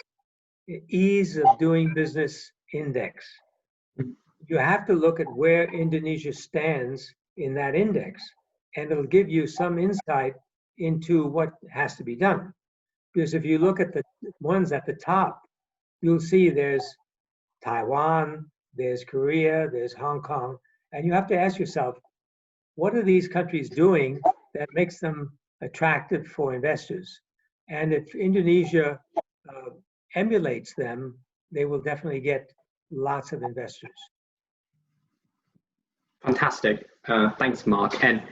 the ease of doing business index. You have to look at where Indonesia stands in that index, and it'll give you some insight into what has to be done. Because if you look at the ones at the top, you'll see there's Taiwan, there's Korea, there's Hong Kong, and you have to ask yourself, what are these countries doing that makes them attractive for investors? And if Indonesia emulates them, they will definitely get lots of investors. Fantastic. Thanks, Mark. And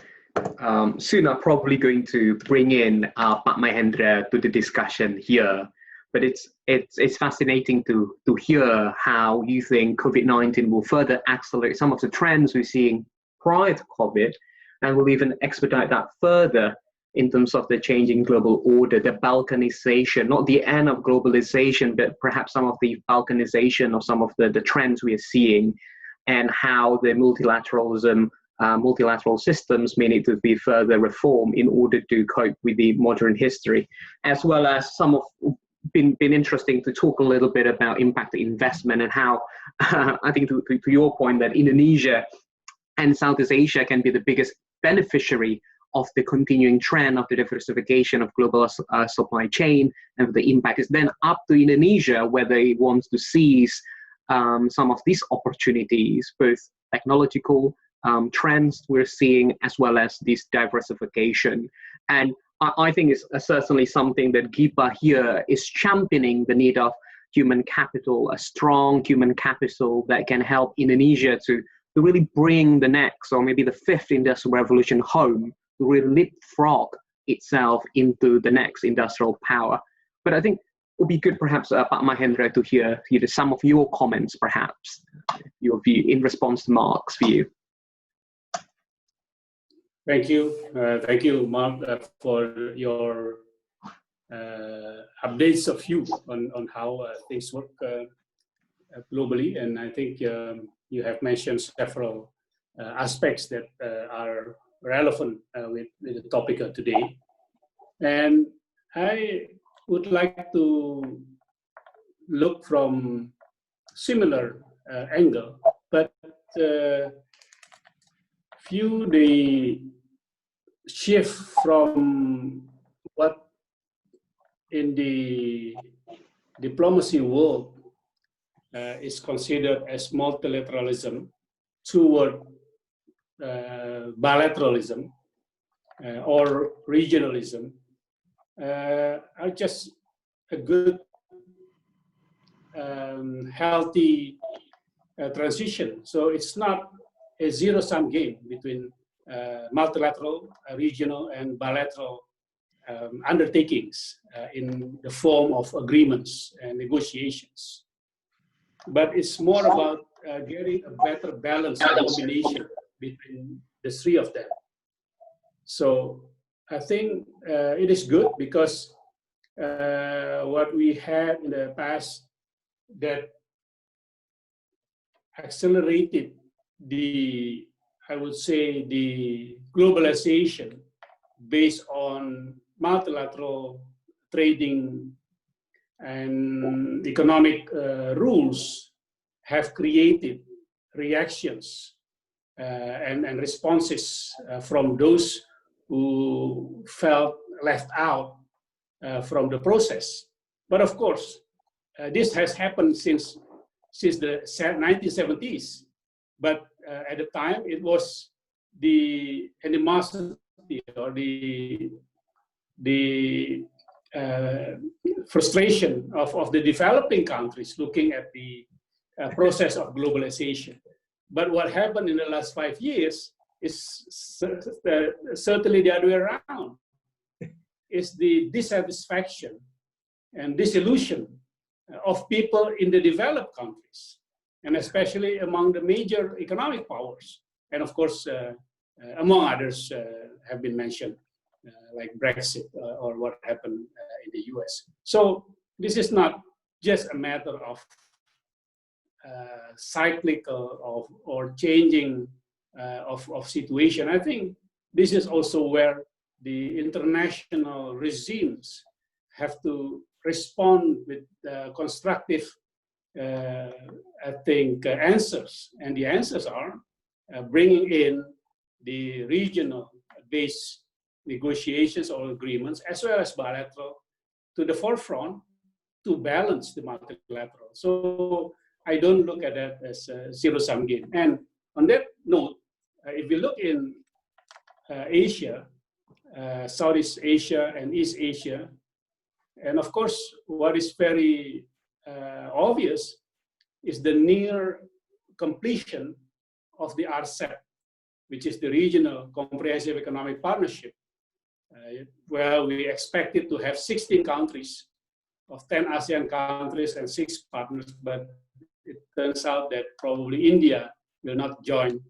soon I'm probably going to bring in Pak Mahendra to the discussion here. But it's fascinating to hear how you think COVID-19 will further accelerate some of the trends we're seeing prior to COVID, and will even expedite that further in terms of the changing global order, the balkanization, not the end of globalization, but perhaps some of the balkanization of some of the trends we are seeing, and how the multilateral systems may need to be further reformed in order to cope with the modern history, as well as some of been interesting to talk a little bit about impact investment and how I think to your point that Indonesia and Southeast Asia can be the biggest beneficiary of the continuing trend of the diversification of global supply chain, and the impact is then up to Indonesia whether it wants to seize some of these opportunities, both technological trends we're seeing as well as this diversification. And I think it's certainly something that GIPA here is championing, the need of human capital, a strong human capital that can help Indonesia to really bring the next, or maybe the fifth industrial revolution home, to really leapfrog itself into the next industrial power. But I think it would be good perhaps, Pak Mahendra, to hear some of your comments, perhaps, your view in response to Mark's view. Thank you, Mark, for your updates of you on how things work globally. And I think you have mentioned several aspects that are relevant with the topic of today. And I would like to look from similar angle, but view the shift from what in the diplomacy world is considered as multilateralism toward bilateralism or regionalism are just a good, healthy transition. So it's not a zero-sum game between multilateral, regional, and bilateral undertakings in the form of agreements and negotiations. But it's more about getting a better balance and combination between the three of them. So I think it is good because what we had in the past that accelerated the, I would say, the globalization based on multilateral trading and economic rules have created reactions and responses from those who felt left out from the process. But of course, this has happened since the 1970s. But at the time, it was the animosity or the frustration of the developing countries looking at the process of globalization. But what happened in the last 5 years is certainly the other way around. It's the dissatisfaction and disillusion of people in the developed countries, and especially among the major economic powers. And of course, among others have been mentioned, like Brexit or what happened in the US. So this is not just a matter of cyclical or changing of situation. I think this is also where the international regimes have to respond with constructive, I think, answers. And the answers are bringing in the regional-based negotiations or agreements, as well as bilateral, to the forefront to balance the multilateral. So I don't look at that as a zero-sum game. And on that note, if we look in Asia, Southeast Asia and East Asia, and of course, what is very obvious is the near completion of the RCEP, which is the Regional Comprehensive Economic Partnership, where we expected to have 16 countries of 10 ASEAN countries and 6 partners, but it turns out that probably India will not join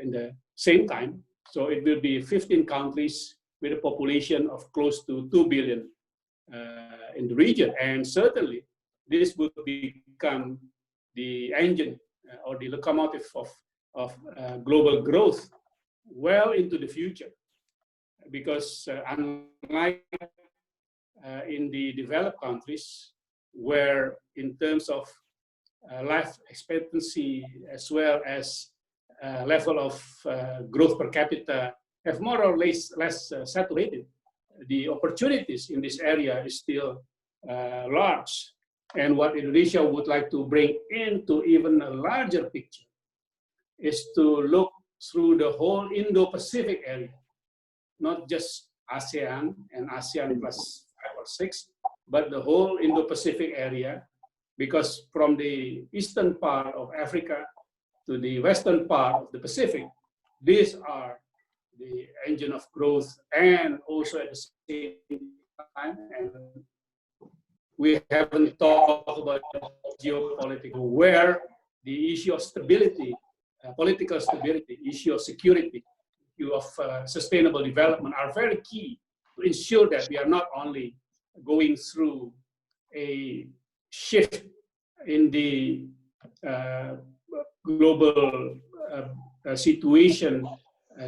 in the same time. So it will be 15 countries with a population of close to 2 billion in the region. And certainly this will become the engine or the locomotive of global growth well into the future. Because unlike in the developed countries, where in terms of life expectancy as well as level of growth per capita have more or less saturated, the opportunities in this area is still large. And what Indonesia would like to bring into even a larger picture is to look through the whole Indo-Pacific area, not just ASEAN and ASEAN plus 5 or 6, but the whole Indo-Pacific area, because from the eastern part of Africa to the western part of the Pacific, these are the engine of growth, and also at the same time, and we haven't talked about geopolitical, where the issue of stability, political stability, issue of security, issue of sustainable development are very key to ensure that we are not only going through a shift in the global situation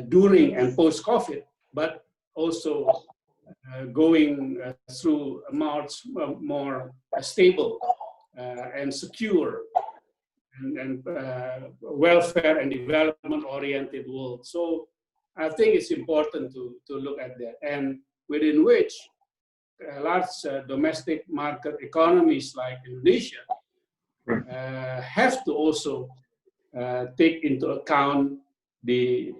during and post-COVID, but also going through a much more stable and secure and welfare and development-oriented world. So I think it's important to look at that, and within which large domestic market economies like Indonesia have to also take into account the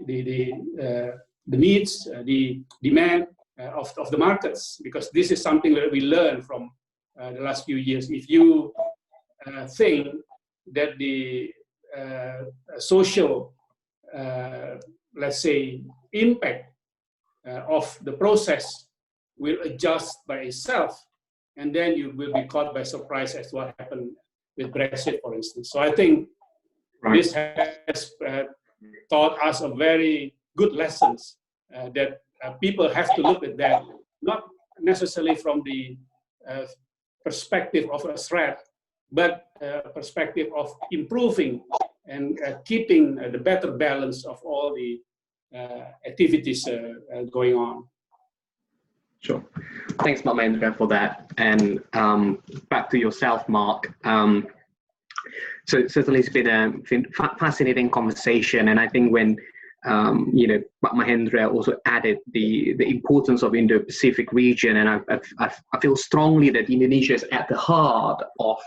needs, the demand of the markets, because this is something that we learned from the last few years. If you think that the social, let's say, impact of the process will adjust by itself, and then you will be caught by surprise as what happened with Brexit, for instance. So I think this has taught us a very good lessons that people have to look at that, not necessarily from the perspective of a threat, but perspective of improving and keeping the better balance of all the activities going on. Sure. Thanks, Mahendra, for that. And back to yourself, Mark. So certainly it's been a fascinating conversation, and I think when Mahendra also added the importance of Indo-Pacific region, and I feel strongly that Indonesia is at the heart of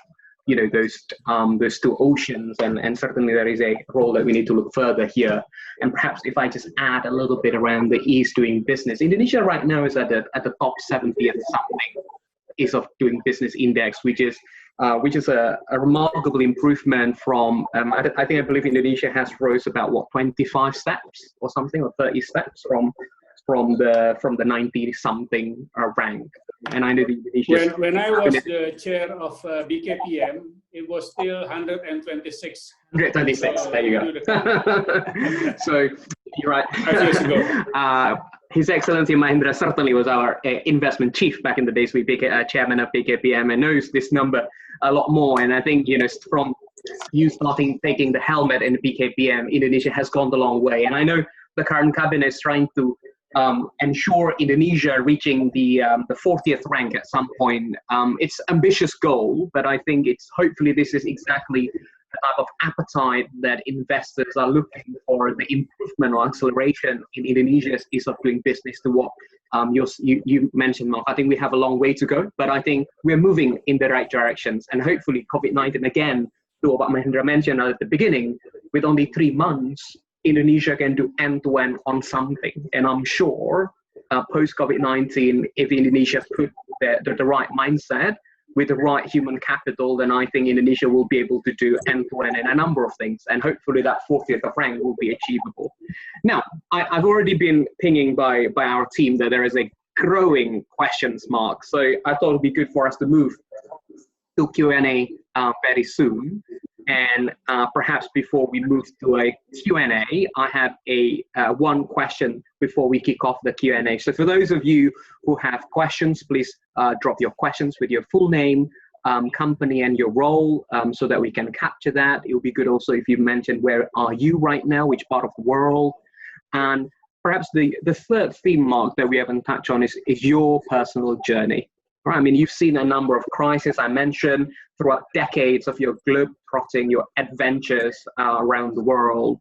those two oceans, and certainly there is a role that we need to look further here. And perhaps if I just add a little bit around the ease doing business, Indonesia right now is at the top 70th something ease of doing business index, which is a remarkable improvement from I believe Indonesia has rose about 25 steps or something, or 30 steps from the 90 something rank. And I know the Indonesia. When I was the chair of BKPM, it was still 126. 126. There you go. So you're right. 5 years ago. His Excellency Mahendra certainly was our investment chief back in the days. We chairman of BKPM, and knows this number a lot more. And I think from you taking the helmet in BKPM, Indonesia has gone the long way. And I know the current cabinet is trying to ensure Indonesia reaching the 40th rank at some point. It's an ambitious goal, but I think hopefully this is exactly the type of appetite that investors are looking for, the improvement or acceleration in Indonesia's ease of doing business, to what you mentioned, Mark. I think we have a long way to go, but I think we're moving in the right directions. And hopefully COVID-19, again, to what Mahendra mentioned at the beginning, with only 3 months, Indonesia can do end-to-end on something. And I'm sure post-COVID-19, if Indonesia put the right mindset with the right human capital, then I think Indonesia will be able to do end-to-end in a number of things. And hopefully that 40th rank will be achievable. Now, I've already been pinging by our team that there is a growing questions mark. So I thought it would be good for us to move to Q&A very soon. And perhaps before we move to a Q&A, I have one question before we kick off the Q&A. So for those of you who have questions, please drop your questions with your full name, company, and your role, so that we can capture that. It would be good also if you mentioned where are you right now, which part of the world. And perhaps the third theme, Mark, that we haven't touched on is your personal journey. Right. I mean, you've seen a number of crises I mentioned throughout decades of your globe-trotting, your adventures around the world.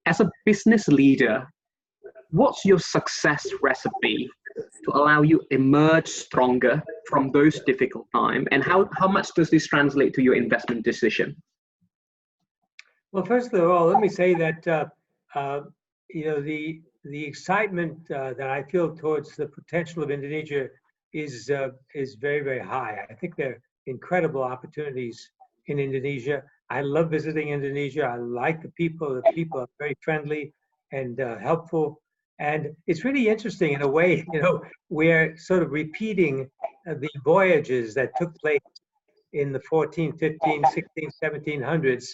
As a business leader, what's your success recipe to allow you emerge stronger from those difficult times? And how much does this translate to your investment decision? Well, first of all, let me say that the excitement that I feel towards the potential of Indonesia is very, very high. I think there are incredible opportunities in Indonesia. I love visiting Indonesia. I like the people. The people are very friendly and helpful. And it's really interesting in a way, we're sort of repeating the voyages that took place in the 14, 15, 16, 1700s.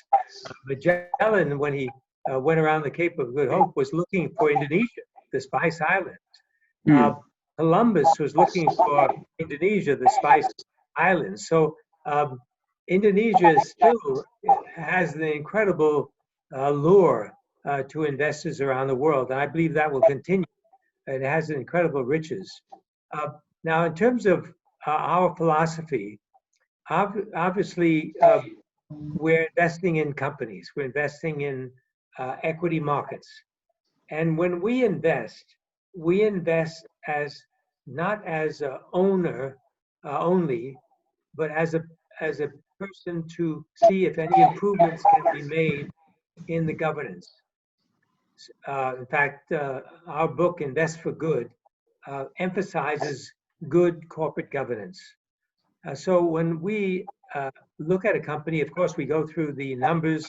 Magellan, when he went around the Cape of Good Hope, was looking for Indonesia, the Spice Islands. Columbus was looking for Indonesia, the Spice Islands. So Indonesia still has the incredible lure to investors around the world, and I believe that will continue. It has incredible riches. Now, in terms of our philosophy, obviously we're investing in companies. We're investing in equity markets. And when we invest as not as an owner only, but as a person to see if any improvements can be made in the governance. In fact, our book, Invest for Good, emphasizes good corporate governance. So when we look at a company, of course, we go through the numbers.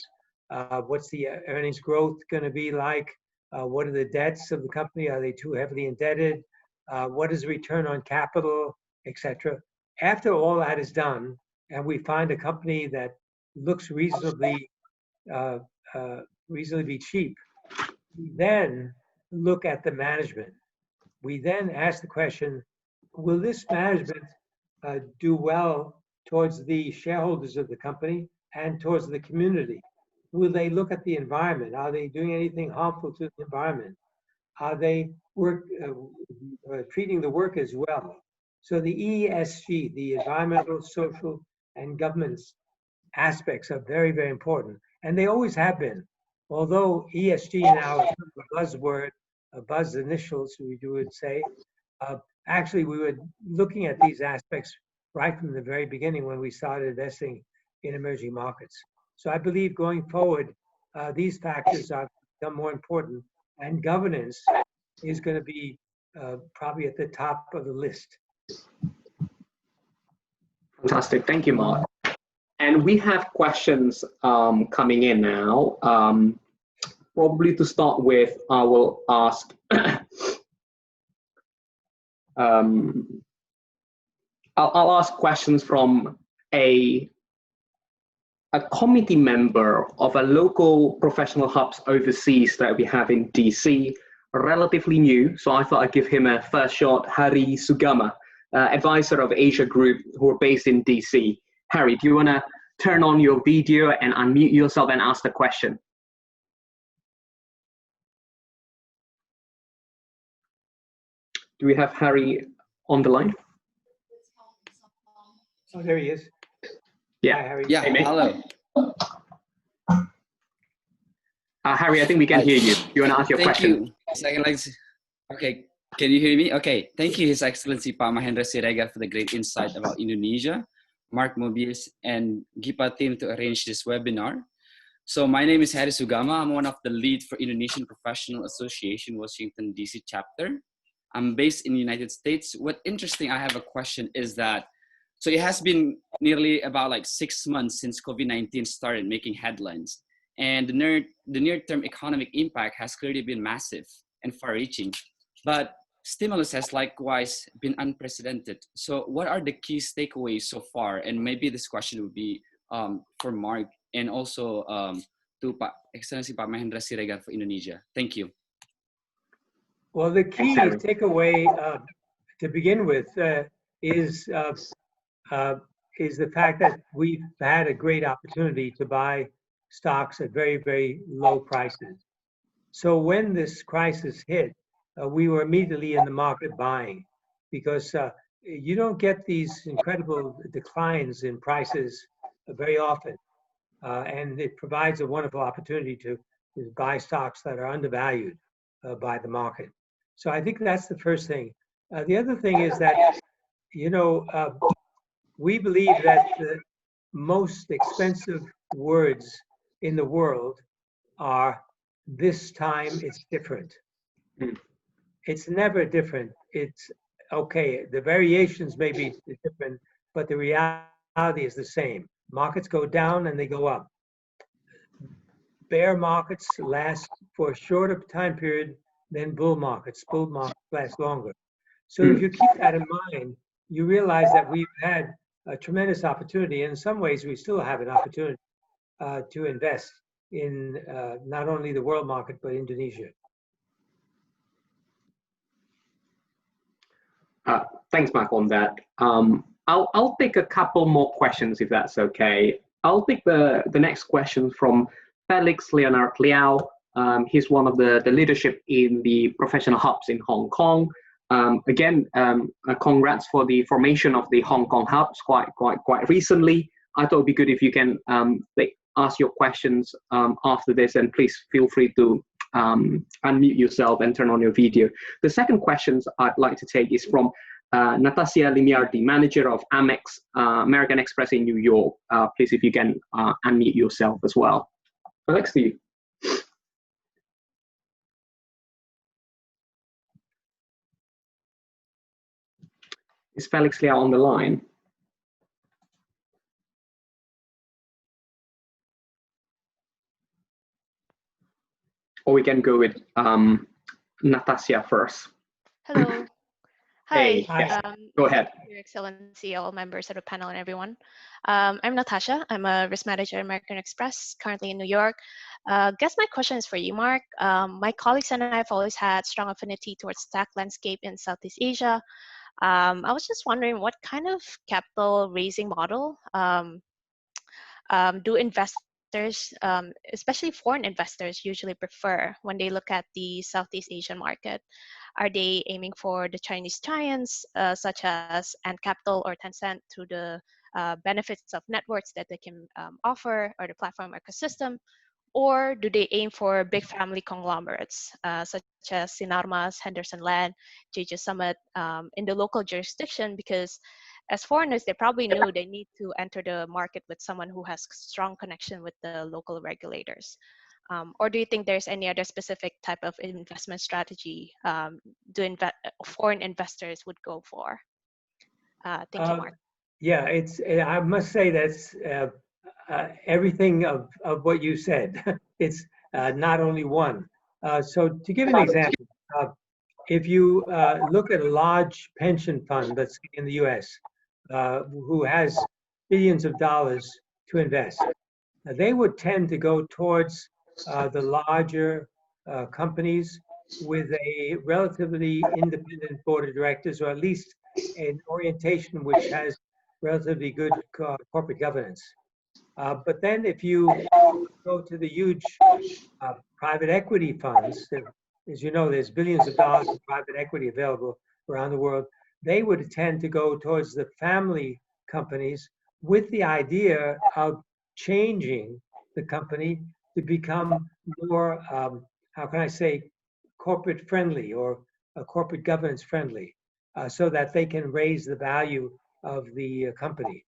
What's the earnings growth going to be like? What are the debts of the company? Are they too heavily indebted? what is return on capital, etc. After all that is done, and we find a company that looks reasonably cheap, we then look at the management. We then ask the question, will this management do well towards the shareholders of the company and towards the community? Will they look at the environment? Are they doing anything harmful to the environment? Are they treating the workers well? So the ESG, the environmental, social, and governance aspects are very, very important. And they always have been. Although ESG now is a buzzword, a buzz initials, we would say, actually we were looking at these aspects right from the very beginning when we started investing in emerging markets. So I believe going forward, these factors are become more important, and governance is going to be probably at the top of the list. Fantastic, thank you, Mark. And we have questions coming in now. Probably to start with, I will ask I'll ask questions from a committee member of a local professional hubs overseas that we have in DC, relatively new. So I thought I'd give him a first shot. Hari Sugama, advisor of Asia Group, who are based in DC. Harry, do you want to turn on your video and unmute yourself and ask the question? Do we have Harry on the line? Oh, there he is. Yeah. Hi, Harry. Yeah, Hey, hello. Harry, I think we can hear you. You want to ask your Thank question? you. Second, okay, can you hear me? Okay, thank you, His Excellency Pak Mahendra Siregar, for the great insight about Indonesia, Mark Mobius, and GIPA team to arrange this webinar. So my name is Hari Sugama. I'm one of the lead for Indonesian Professional Association Washington DC chapter. I'm based in the United States. What interesting, I have a question is that, so it has been nearly about like 6 months since COVID-19 started making headlines. And the near-term economic impact has clearly been massive and far-reaching. But stimulus has likewise been unprecedented. So what are the key takeaways so far? And maybe this question would be for Mark and also to Pak Excellency Pak Mahendra Siregar for Indonesia. Thank you. Well, the key takeaway to begin with is the fact that we've had a great opportunity to buy stocks at very, very low prices. So when this crisis hit, we were immediately in the market buying, because you don't get these incredible declines in prices very often. And it provides a wonderful opportunity to buy stocks that are undervalued by the market. So I think that's the first thing. The other thing is that, you know, we believe that the most expensive words in the world are "this time it's different." It's never different. It's okay. The variations may be different, but the reality is the same. Markets go down and they go up. Bear markets last for a shorter time period than bull markets. Bull markets last longer. So if you keep that in mind, you realize that we've had a tremendous opportunity. In some ways, we still have an opportunity to invest in not only the world market, but Indonesia. Thanks, Mark, on that. I'll take a couple more questions, if that's okay. I'll take the next question from Felix Leonard Liao. He's one of the leadership in the professional hubs in Hong Kong. Again, congrats for the formation of the Hong Kong hubs quite recently. I thought it'd be good if you can ask your questions after this, and please feel free to unmute yourself and turn on your video. The second questions I'd like to take is from Natasha Limiardi, manager of Amex American Express in New York. Please, if you can unmute yourself as well. Alex, to you. Is Felix Liao on the line? Or we can go with Natasha first. Hello. Hey, Hi. yes, go ahead. Your Excellency, all members of the panel, and everyone. I'm Natasha. I'm a risk manager at American Express, currently in New York. Guess my question is for you, Mark. My colleagues and I have always had strong affinity towards tech landscape in Southeast Asia. I was just wondering what kind of capital raising model do investors, especially foreign investors, usually prefer when they look at the Southeast Asian market? Are they aiming for the Chinese giants, such as Ant Capital or Tencent, through the benefits of networks that they can offer, or the platform ecosystem? Or do they aim for big family conglomerates, such as Sinarmas, Henderson Land, JJ Summit, in the local jurisdiction? Because as foreigners, they probably knew they need to enter the market with someone who has strong connection with the local regulators. Or do you think there's any other specific type of investment strategy foreign investors would go for? Thank you, Mark. Yeah, I must say that's everything of what you said. It's not only one. So to give an example, if you look at a large pension fund that's in the US, who has billions of dollars to invest, they would tend to go towards the larger companies with a relatively independent board of directors, or at least an orientation which has relatively good corporate governance. But then if you go to the huge private equity funds, as you know, there's billions of dollars of private equity available around the world, they would tend to go towards the family companies with the idea of changing the company to become more, how can I say, corporate friendly, or corporate governance friendly, so that they can raise the value of the company.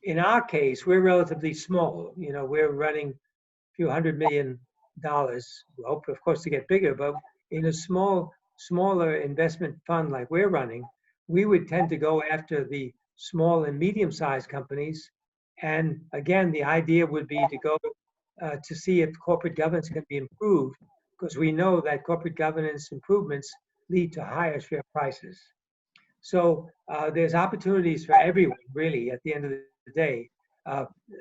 In our case, we're relatively small. You know, we're running a few $100 million. We hope, of course, to get bigger, but in a smaller investment fund like we're running, we would tend to go after the small and medium-sized companies. And again, the idea would be to go to see if corporate governance can be improved, because we know that corporate governance improvements lead to higher share prices. So there's opportunities for everyone, really, at the end of the day.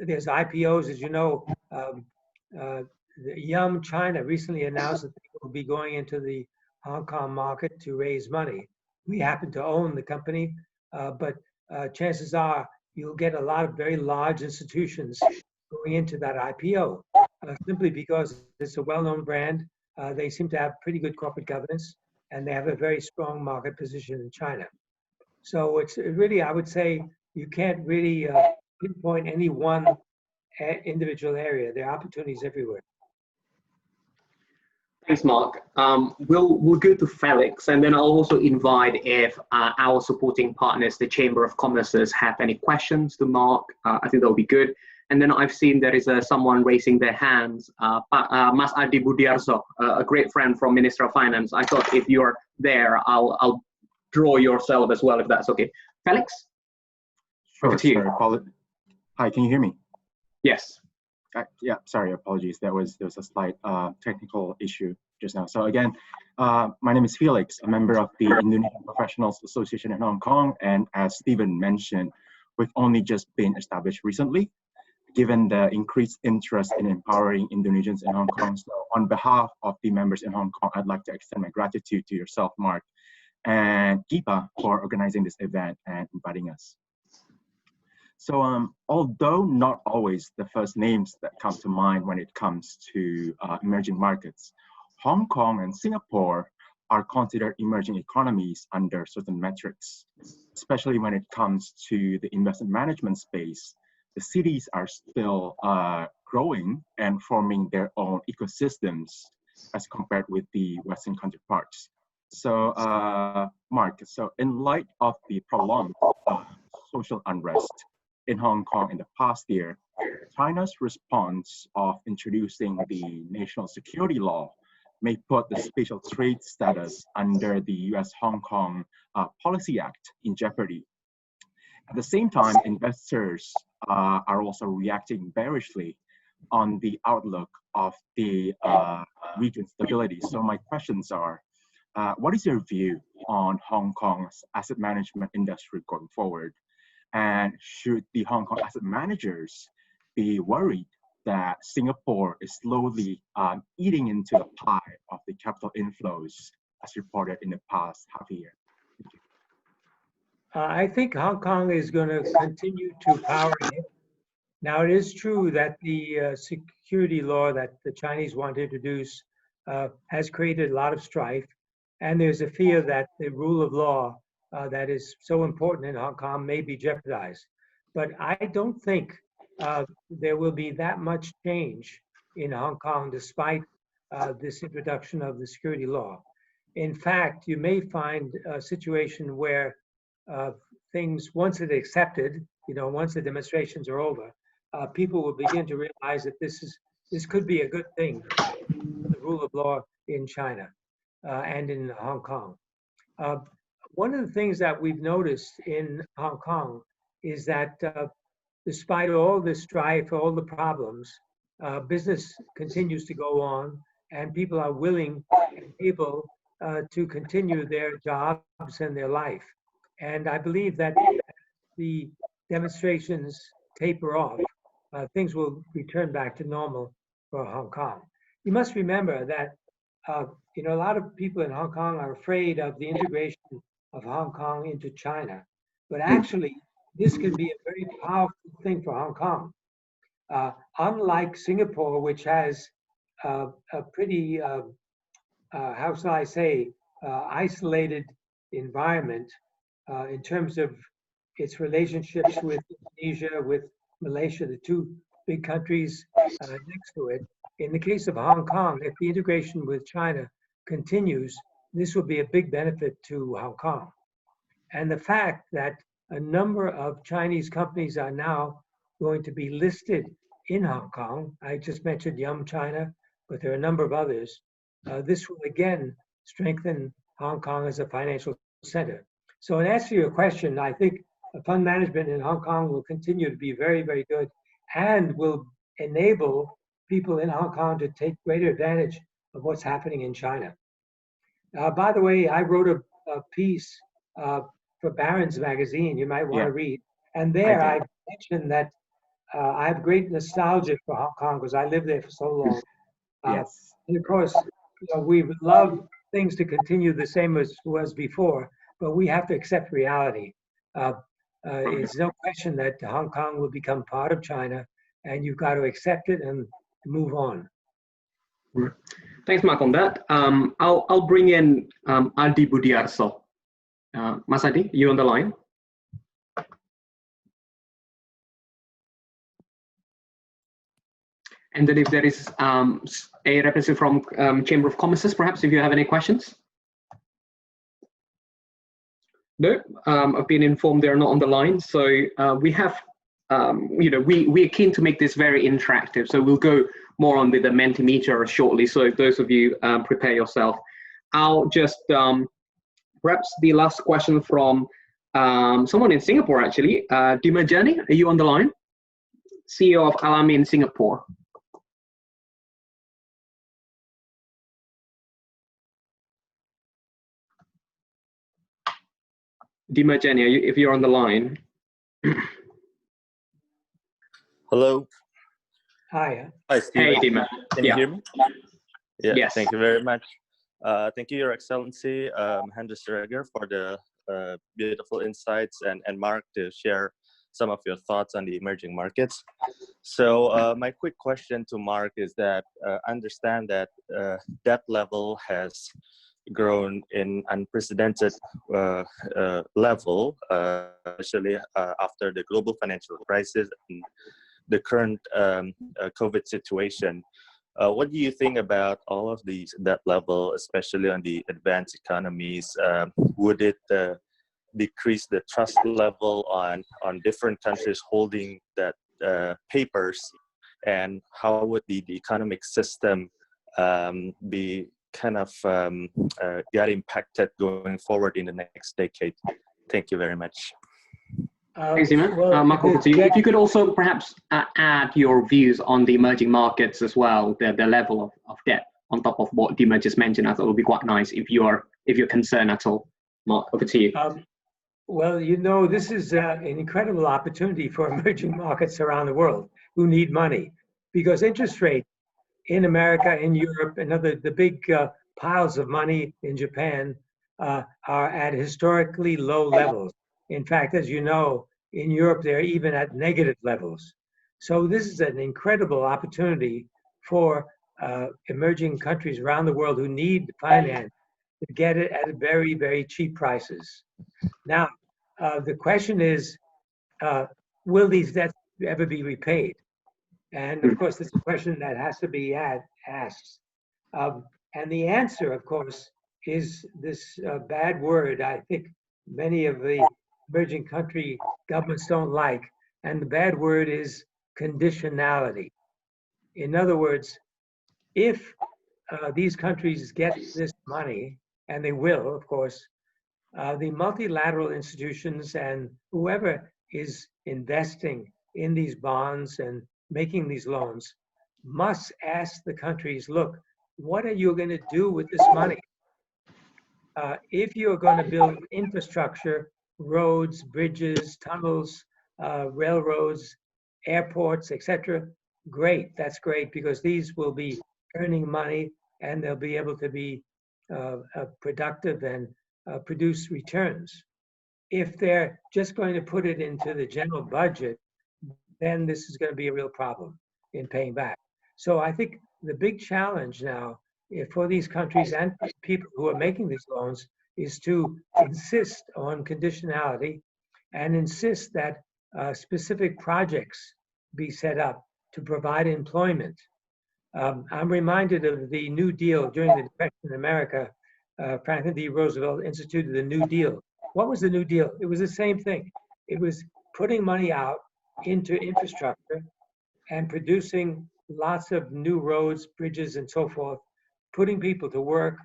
There's IPOs, as you know. Yum China recently announced that they will be going into the Hong Kong market to raise money. We happen to own the company, but chances are you'll get a lot of very large institutions going into that IPO, simply because it's a well-known brand. They seem to have pretty good corporate governance, and they have a very strong market position in China. So it's really, I would say, you can't really pinpoint any one individual area. There are opportunities everywhere. Thanks, Mark. We'll go to Felix, and then I'll also invite if our supporting partners, the Chamber of Commerce, have any questions to Mark. I think that would be good. And then I've seen there is someone raising their hands, Mas Adi Budiarso, a great friend from Minister of Finance. I thought if you're there, I'll draw yourself as well, if that's okay. Felix? Sure, sorry, hi, can you hear me? Yes. Yeah, sorry, apologies. There was a slight technical issue just now. So again, my name is Felix, a member of the Indonesian Professionals Association in Hong Kong. And as Stephen mentioned, we've only just been established recently, given the increased interest in empowering Indonesians in Hong Kong. So on behalf of the members in Hong Kong, I'd like to extend my gratitude to yourself, Mark, and GIPA for organizing this event and inviting us. So although not always the first names that come to mind when it comes to emerging markets, Hong Kong and Singapore are considered emerging economies under certain metrics, especially when it comes to the investment management space. The cities are still growing and forming their own ecosystems as compared with the Western counterparts. So Mark, so in light of the prolonged social unrest in Hong Kong in the past year, China's response of introducing the national security law may put the special trade status under the US-Hong Kong Policy Act in jeopardy. At the same time, investors are also reacting bearishly on the outlook of the region's stability. So my questions are, what is your view on Hong Kong's asset management industry going forward? And should the Hong Kong asset managers be worried that Singapore is slowly eating into the pie of the capital inflows as reported in the past half a year? Thank you. I think Hong Kong is going to continue to power ahead. Now, it is true that the security law that the Chinese want to introduce has created a lot of strife, and there's a fear that the rule of law that is so important in Hong Kong may be jeopardized. But I don't think there will be that much change in Hong Kong despite this introduction of the security law. In fact, you may find a situation where things, once it's accepted, once the demonstrations are over, people will begin to realize that this could be a good thing, the rule of law in China and in Hong Kong. One of the things that we've noticed in Hong Kong is that despite all the strife, all the problems, business continues to go on, and people are willing and able to continue their jobs and their life. And I believe that the demonstrations taper off, things will return back to normal for Hong Kong. You must remember that a lot of people in Hong Kong are afraid of the integration of Hong Kong into China, but actually this can be a very powerful thing for Hong Kong. Unlike Singapore, which has a pretty, how shall I say, isolated environment in terms of its relationships with Indonesia, with Malaysia, the two big countries next to it. In the case of Hong Kong, if the integration with China continues, this will be a big benefit to Hong Kong. And the fact that a number of Chinese companies are now going to be listed in Hong Kong, I just mentioned Yum China, but there are a number of others, this will again strengthen Hong Kong as a financial center. So in answer to your question, I think fund management in Hong Kong will continue to be very, very good and will enable people in Hong Kong to take greater advantage of what's happening in China. By the way, I wrote a piece for Barron's magazine you might want to read. And there I mentioned that I have great nostalgia for Hong Kong because I lived there for so long. Yes. And of course, we would love things to continue the same as was before, but we have to accept reality. It's no question that Hong Kong will become part of China, and you've got to accept it and move on. Thanks, Mark, on that. I'll bring in Aldi Budiarso. Mas Adi, you on the line? And then if there is a representative from Chamber of Commerce, perhaps if you have any questions. No, I've been informed they're not on the line. So we have, we're keen to make this very interactive. So we'll go more on with the Mentimeter shortly. So if those of you prepare yourself, I'll just, perhaps the last question from someone in Singapore, actually. Dimajani, are you on the line? CEO of Alami in Singapore. Dimajani, if you're on the line. Hello. Hi. Hi, Steve. Hey, Dima. Can you hear me? Yeah, Yes. Thank you very much. Thank you, Your Excellency, Hendrik Reger, for the beautiful insights, and Mark to share some of your thoughts on the emerging markets. So my quick question to Mark is that understand that debt level has grown in unprecedented level, especially after the global financial crisis and the current COVID situation. What do you think about all of these debt level, especially on the advanced economies? Would it decrease the trust level on different countries holding that papers? And how would the economic system be kind of get impacted going forward in the next decade? Thank you very much. Thanks, Dima. Marco, if you could also perhaps add your views on the emerging markets as well, the level of debt on top of what Dima just mentioned, I thought it would be quite nice if you are if you're concerned at all. Mark, over to you. Well, you know, this is an incredible opportunity for emerging markets around the world who need money, because interest rates in America, in Europe, and the big piles of money in Japan are at historically low levels. In fact, as you know, in Europe, they're even at negative levels. So this is an incredible opportunity for emerging countries around the world who need finance to get it at very, very cheap prices. Now, the question is, will these debts ever be repaid? And of course, this is a question that has to be asked. And the answer, of course, is this bad word I think many of the emerging country governments don't like. And the bad word is conditionality. In other words, if these countries get this money, and they will, of course, the multilateral institutions and whoever is investing in these bonds and making these loans must ask the countries, look, what are you going to do with this money? If you're going to build infrastructure, roads, bridges, tunnels, railroads, airports, etc., great, that's great, because these will be earning money and they'll be able to be productive and produce returns. If they're just going to put it into the general budget, then this is going to be a real problem in paying back. So I think the big challenge now for these countries and people who are making these loans is to insist on conditionality and insist that specific projects be set up to provide employment. I'm reminded of the New Deal during the Depression in America. Franklin D. Roosevelt instituted the New Deal. What was the New Deal? It was the same thing. It was putting money out into infrastructure and producing lots of new roads, bridges, and so forth, putting people to work,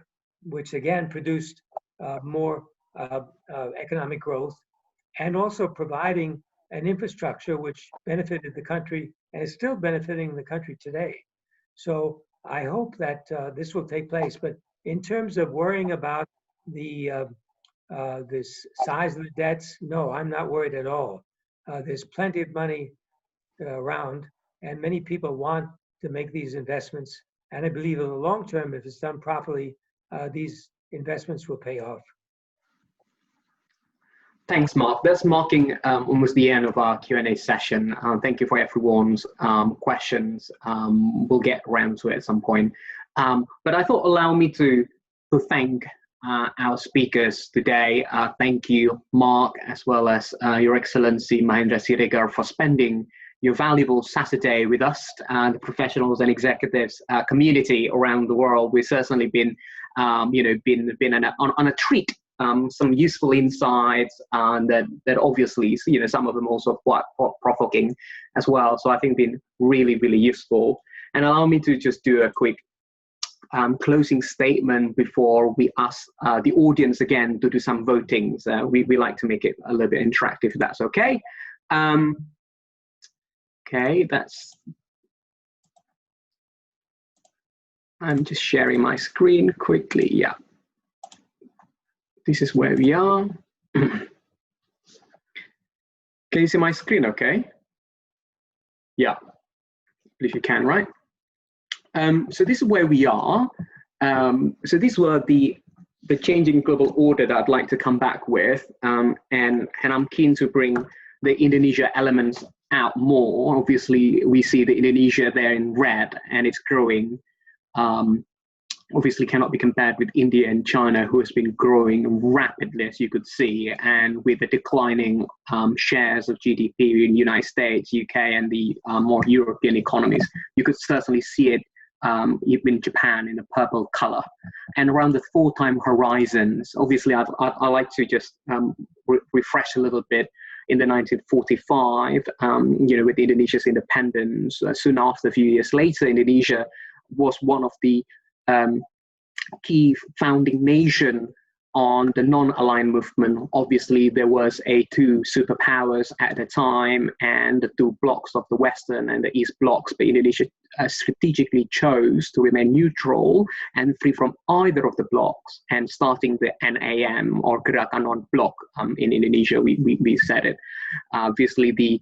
which again produced more economic growth, and also providing an infrastructure which benefited the country and is still benefiting the country today. So I hope that this will take place. But in terms of worrying about the this size of the debts, no, I'm not worried at all. There's plenty of money around, and many people want to make these investments. And I believe in the long term, if it's done properly, these investments will pay off. Thanks, Mark. That's marking almost the end of our Q&A session. Thank you for everyone's questions. We'll get around to it at some point. But I thought allow me to thank our speakers today. Thank you, Mark, as well as Your Excellency Mahendra Siregar, for spending your valuable Saturday with us, the professionals and executives community around the world. We've certainly been, on a treat. Some useful insights that obviously, some of them also quite provoking as well. So I think been really, really useful. And allow me to just do a quick closing statement before we ask the audience again to do some voting. So we like to make it a little bit interactive, if that's okay. Okay, I'm just sharing my screen quickly. Yeah. This is where we are. Can you see my screen okay? Yeah, if you can, right? So this is where we are. So these were the changing global order that I'd like to come back with. And I'm keen to bring the Indonesia elements out more. Obviously, we see the Indonesia there in red and it's growing. Obviously cannot be compared with India and China, who has been growing rapidly, as you could see, and with the declining shares of GDP in the United States, UK, and the more European economies. You could certainly see it in Japan in a purple color. And around the 4-time horizons, obviously I like to just refresh a little bit. In the 1945, with Indonesia's independence, soon after, a few years later, Indonesia was one of the key founding nation on the non-aligned movement. Obviously, there was two superpowers at the time and the two blocks of the Western and the East blocks, but Indonesia strategically chose to remain neutral and free from either of the blocks, and starting the NAM, or Gerakan Non-Bloc, in Indonesia, we said it. Obviously,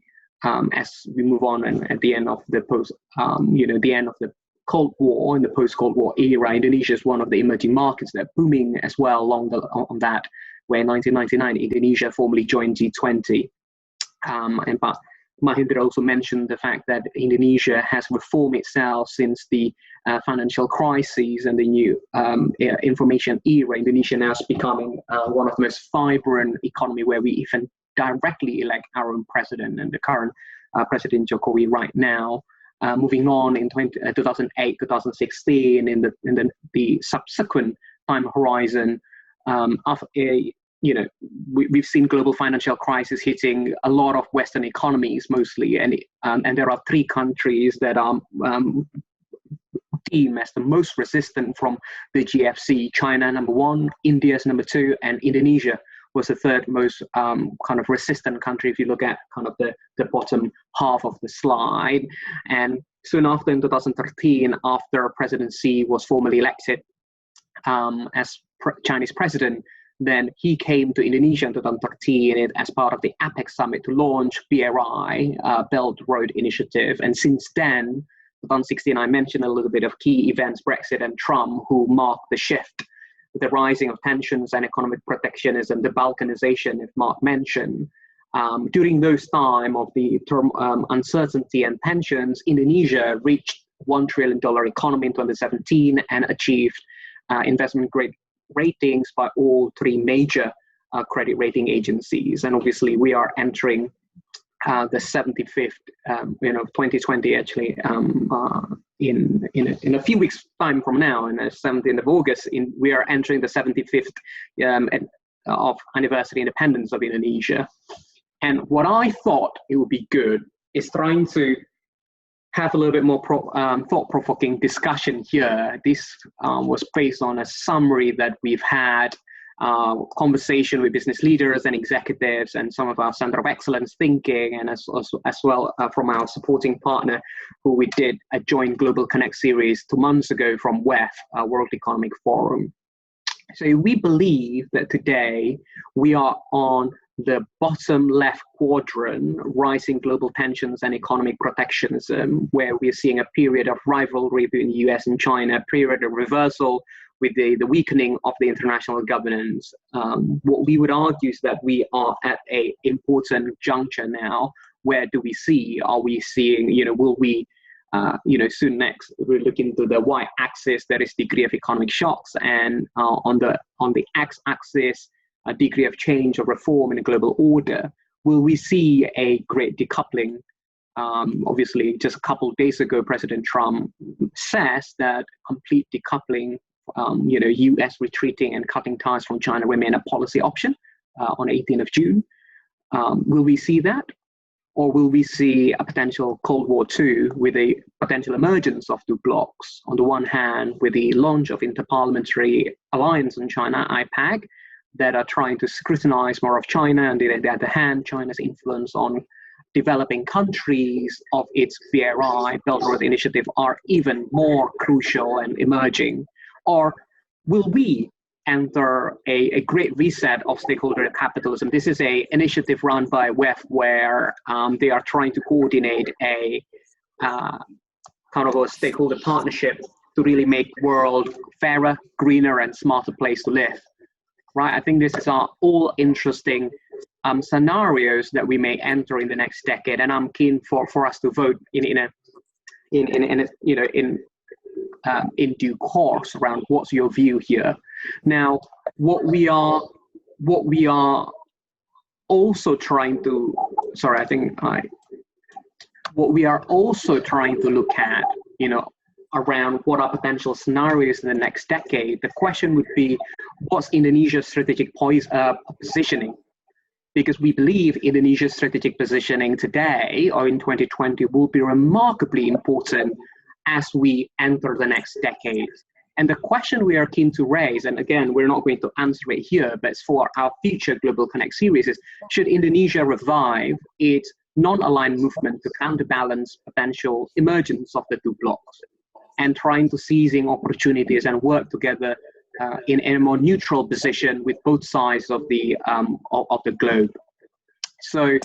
as we move on and at the end of the the end of the Cold War, in the post-Cold War era, Indonesia is one of the emerging markets that are booming as well on that, where in 1999, Indonesia formally joined G20. But Mahendra also mentioned the fact that Indonesia has reformed itself since the financial crisis and the new information era. Indonesia now is becoming one of the most vibrant economy, where we even directly elect our own president, and the current President Jokowi right now. Moving on in 2008, 2016, in the subsequent time horizon, we've seen global financial crisis hitting a lot of Western economies mostly, and there are three countries that are deemed as the most resistant from the GFC. China number one, India is number two, and Indonesia was the third most kind of resistant country if you look at kind of the bottom half of the slide. And soon after, in 2013, after President Xi was formally elected as Chinese president, then he came to Indonesia in 2013 as part of the APEC summit to launch BRI, Belt Road Initiative. And since then, 2016, I mentioned a little bit of key events, Brexit and Trump, who marked the shift, the rising of tensions and economic protectionism, the Balkanization, if Mark mentioned. During those time of the uncertainty and tensions, Indonesia reached $1 trillion economy in 2017 and achieved investment grade ratings by all three major credit rating agencies. And obviously, we are entering the 75th, 2020 actually, in a few weeks time from now, on the 17th of August, we are entering the 75th of anniversary independence of Indonesia. And what I thought it would be good is trying to have a little bit more thought-provoking discussion here. This was based on a summary that we've had, conversation with business leaders and executives and some of our Center of Excellence thinking, and as well from our supporting partner, who we did a joint Global Connect series 2 months ago from WEF, World Economic Forum. So we believe that today we are on the bottom left quadrant, rising global tensions and economic protectionism, where we're seeing a period of rivalry between the US and China, a period of reversal with the weakening of the international governance. What we would argue is that we are at an important juncture now. Where do we see? Are we seeing, will we, soon next, we're looking to the y-axis, there is degree of economic shocks, and on the x-axis, a degree of change or reform in the global order. Will we see a great decoupling? Obviously, just a couple of days ago, President Trump says that complete decoupling, US retreating and cutting ties from China remain a policy option on 18th of June. Will we see that? Or will we see a potential Cold War II with a potential emergence of two blocs? On the one hand, with the launch of Interparliamentary Alliance on China, IPAC, that are trying to scrutinize more of China, and on the other hand, China's influence on developing countries of its BRI, Belt Road Initiative, are even more crucial and emerging. Or will we enter a great reset of stakeholder capitalism? This is an initiative run by WEF, where they are trying to coordinate a kind of a stakeholder partnership to really make the world fairer, greener, and smarter place to live. Right? I think this is all interesting scenarios that we may enter in the next decade, and I'm keen for us to vote in due course around what's your view here. Now, what we are also trying to look at, around what are potential scenarios in the next decade. The question would be, what's Indonesia's strategic positioning? Because we believe Indonesia's strategic positioning today or in 2020 will be remarkably important as we enter the next decade. And the question we are keen to raise, and again, we're not going to answer it here, but it's for our future Global Connect series, is should Indonesia revive its non-aligned movement to counterbalance potential emergence of the two blocs, and trying to seizing opportunities and work together in a more neutral position with both sides of the globe. So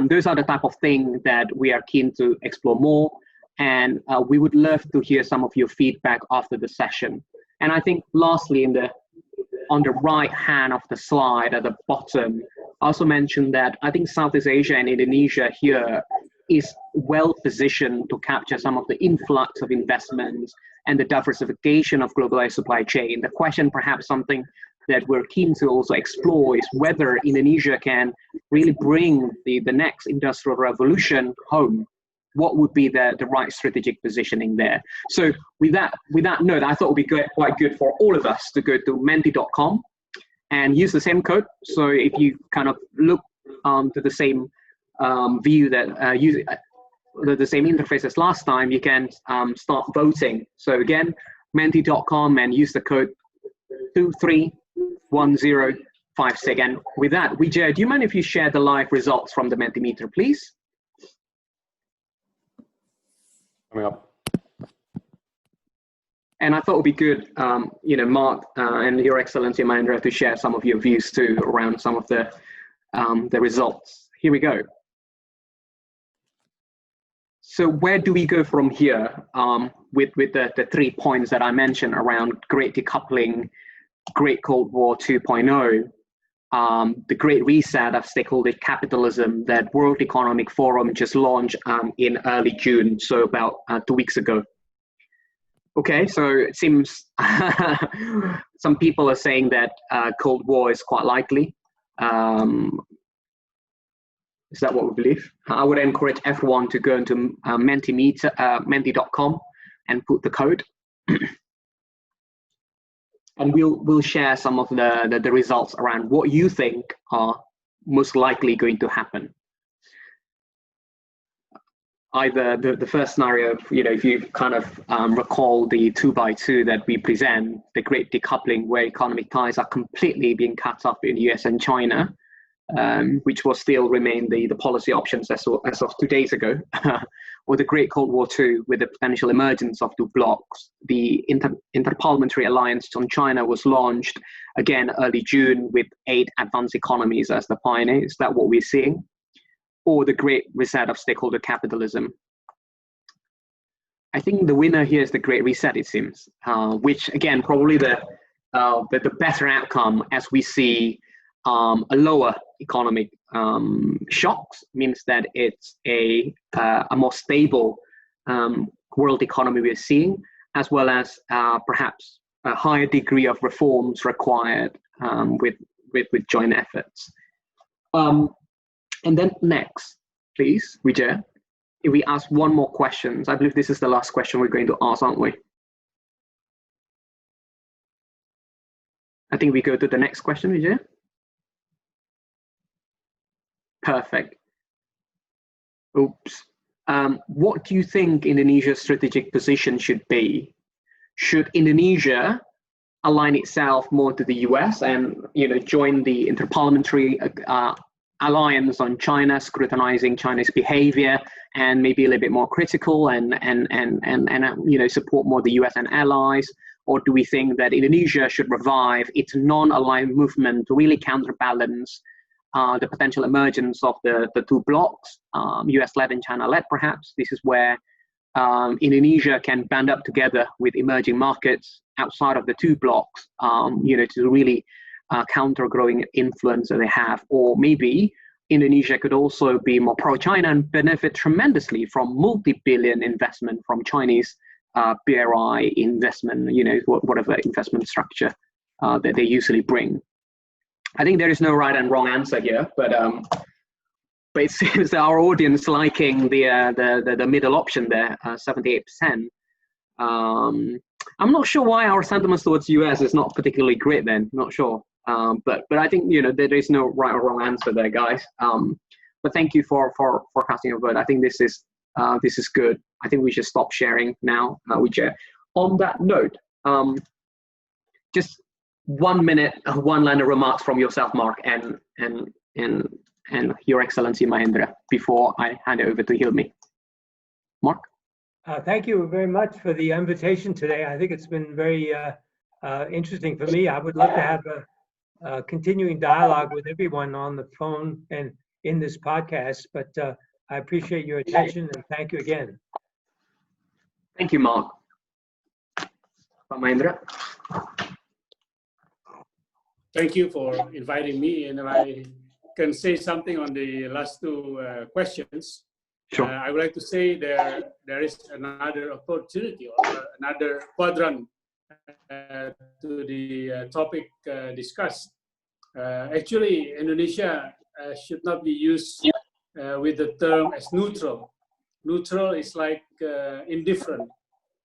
those are the type of things that we are keen to explore more, and we would love to hear some of your feedback after the session. And I think lastly, on the right hand of the slide at the bottom, I also mentioned that I think Southeast Asia and Indonesia here is well positioned to capture some of the influx of investments and the diversification of globalized supply chain. The question, perhaps something that we're keen to also explore, is whether Indonesia can really bring the next industrial revolution home. What would be the right strategic positioning there? So with that note, I thought it would be quite good for all of us to go to menti.com and use the same code. So if you kind of look to the same view that use the same interface as last time, you can start voting. So again, menti.com and use the code 231056. And with that, Vijay, do you mind if you share the live results from the Mentimeter, please? Coming up. And I thought it would be good, Mark and Your Excellency Mahendra, to share some of your views too around some of the results. Here we go. So where do we go from here with the 3 points that I mentioned around Great Decoupling, Great Cold War 2.0, the Great Reset of Stakeholder Capitalism that World Economic Forum just launched in early June, so about 2 weeks ago. Okay, so it seems some people are saying that Cold War is quite likely. Is that what we believe? I would encourage everyone to go into menti.com and put the code. And we'll share some of the results around what you think are most likely going to happen. Either the first scenario, if you kind of recall the 2x2 that we present, the Great Decoupling, where economic ties are completely being cut off in the US and China, which will still remain the policy options as of 2 days ago, or the Great Cold War II with the potential emergence of two blocs. The Interparliamentary Alliance on China was launched again early June with 8 advanced economies as the pioneers. Is that what we're seeing? Or the Great Reset of Stakeholder Capitalism. I think the winner here is the Great Reset, it seems, which again, probably the better outcome as we see a lower economic shocks, means that it's a more stable world economy we're seeing, as well as perhaps a higher degree of reforms required with joint efforts. And then next, please, Vijay, if we ask one more question. I believe this is the last question we're going to ask, aren't we? I think we go to the next question, Vijay. Perfect. Oops. What do you think Indonesia's strategic position should be? Should Indonesia align itself more to the US and join the Interparliamentary Alliance on China, scrutinizing China's behavior, and maybe a little bit more critical and support more the US and allies? Or do we think that Indonesia should revive its non-aligned movement to really counterbalance the potential emergence of the two blocs, US-led and China-led perhaps? This is where Indonesia can band up together with emerging markets outside of the two blocs, to really counter growing influence that they have. Or maybe Indonesia could also be more pro-China and benefit tremendously from multi-billion investment from Chinese BRI investment, whatever investment structure that they usually bring. I think there is no right and wrong answer here, but it seems that our audience liking the middle option there, 78%. I'm not sure why our sentiments towards US is not particularly great then, not sure. But I think there is no right or wrong answer there, guys. But thank you for casting your vote. I think this is good. I think we should stop sharing now. On that note, Just 1 minute, one-liner remarks from yourself, Mark, and Your Excellency Mahendra before I hand it over to Hilmi. Mark? Thank you very much for the invitation today. I think it's been very interesting for me. I would love to have a continuing dialogue with everyone on the phone and in this podcast, but I appreciate your attention and thank you again. Thank you, Mark. Mahendra? Thank you for inviting me, and if I can say something on the last two questions. Sure. I would like to say there is another opportunity or another quadrant to the topic discussed. Actually, Indonesia should not be used with the term as neutral. Neutral is like indifferent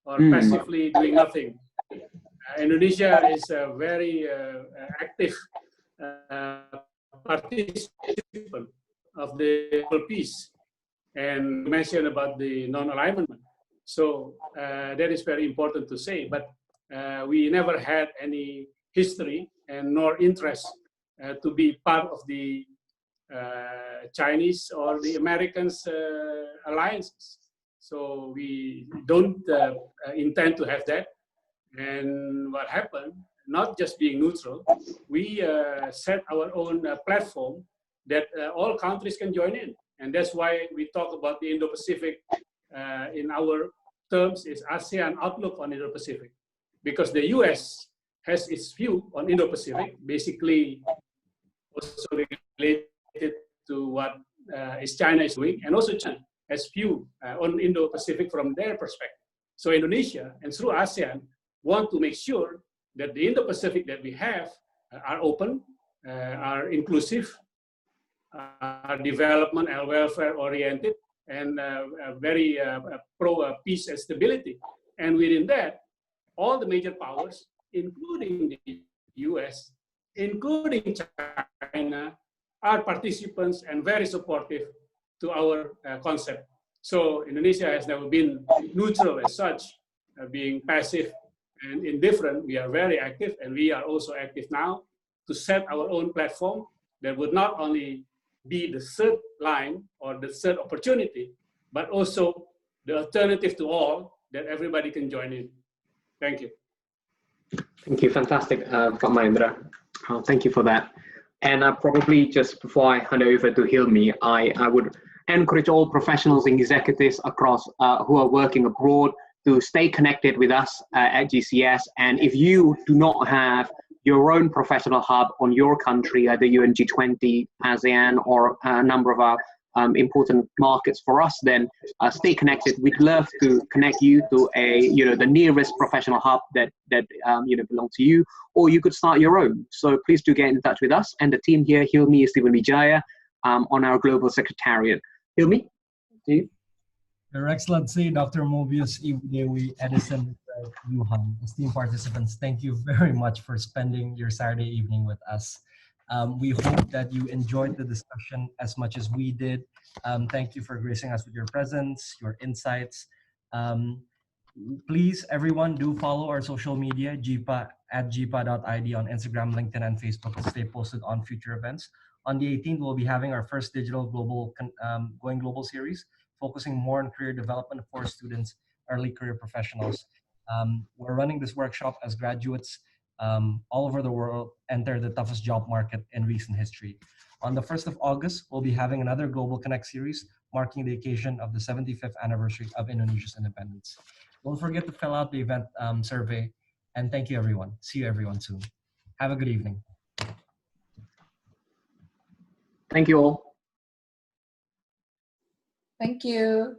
or passively doing nothing. Indonesia is a very active participant of the global peace, and mentioned about the non-alignment. So that is very important to say, but we never had any history and nor interest to be part of the Chinese or the Americans alliances. So we don't intend to have that. And what happened, not just being neutral, we set our own platform that all countries can join in. And that's why we talk about the Indo-Pacific in our terms is ASEAN Outlook on Indo-Pacific. Because the US has its view on Indo-Pacific, basically also related to what China is doing, and also China has view on Indo-Pacific from their perspective. So Indonesia, and through ASEAN, want to make sure that the Indo-Pacific that we have are open, are inclusive, are development and welfare oriented, and very pro peace and stability. And within that, all the major powers, including the US, including China, are participants and very supportive to our concept. So Indonesia has never been neutral as such, being passive and indifferent. We are very active, and we are also active now to set our own platform that would not only be the third line or the third opportunity, but also the alternative to all that everybody can join in. Thank you. Thank you. Fantastic, Mahendra. Thank you for that. And probably just before I hand over to Hilmi, I would encourage all professionals and executives across who are working abroad to stay connected with us at GCS. And if you do not have your own professional hub on your country, either you're in G20, ASEAN, or a number of our important markets for us, then stay connected. We'd love to connect you to the nearest professional hub that belong to you, or you could start your own. So please do get in touch with us and the team here, Hilmi, Stephen Wijaya, on our global secretariat. Hilmi, to you. Your Excellency, Dr. Mobius, Ibu Dewi, Edison, Yuhan, esteemed participants, thank you very much for spending your Saturday evening with us. We hope that you enjoyed the discussion as much as we did. Thank you for gracing us with your presence, your insights. Please, everyone, do follow our social media, GPA at gpa.id on Instagram, LinkedIn, and Facebook to stay posted on future events. On the 18th, we'll be having our first digital global Going Global series, focusing more on career development for students, early career professionals. We're running this workshop as graduates all over the world enter the toughest job market in recent history. On the 1st of August, we'll be having another Global Connect series marking the occasion of the 75th anniversary of Indonesia's independence. Don't forget to fill out the event survey, and thank you, everyone. See you, everyone, soon. Have a good evening. Thank you all. Thank you.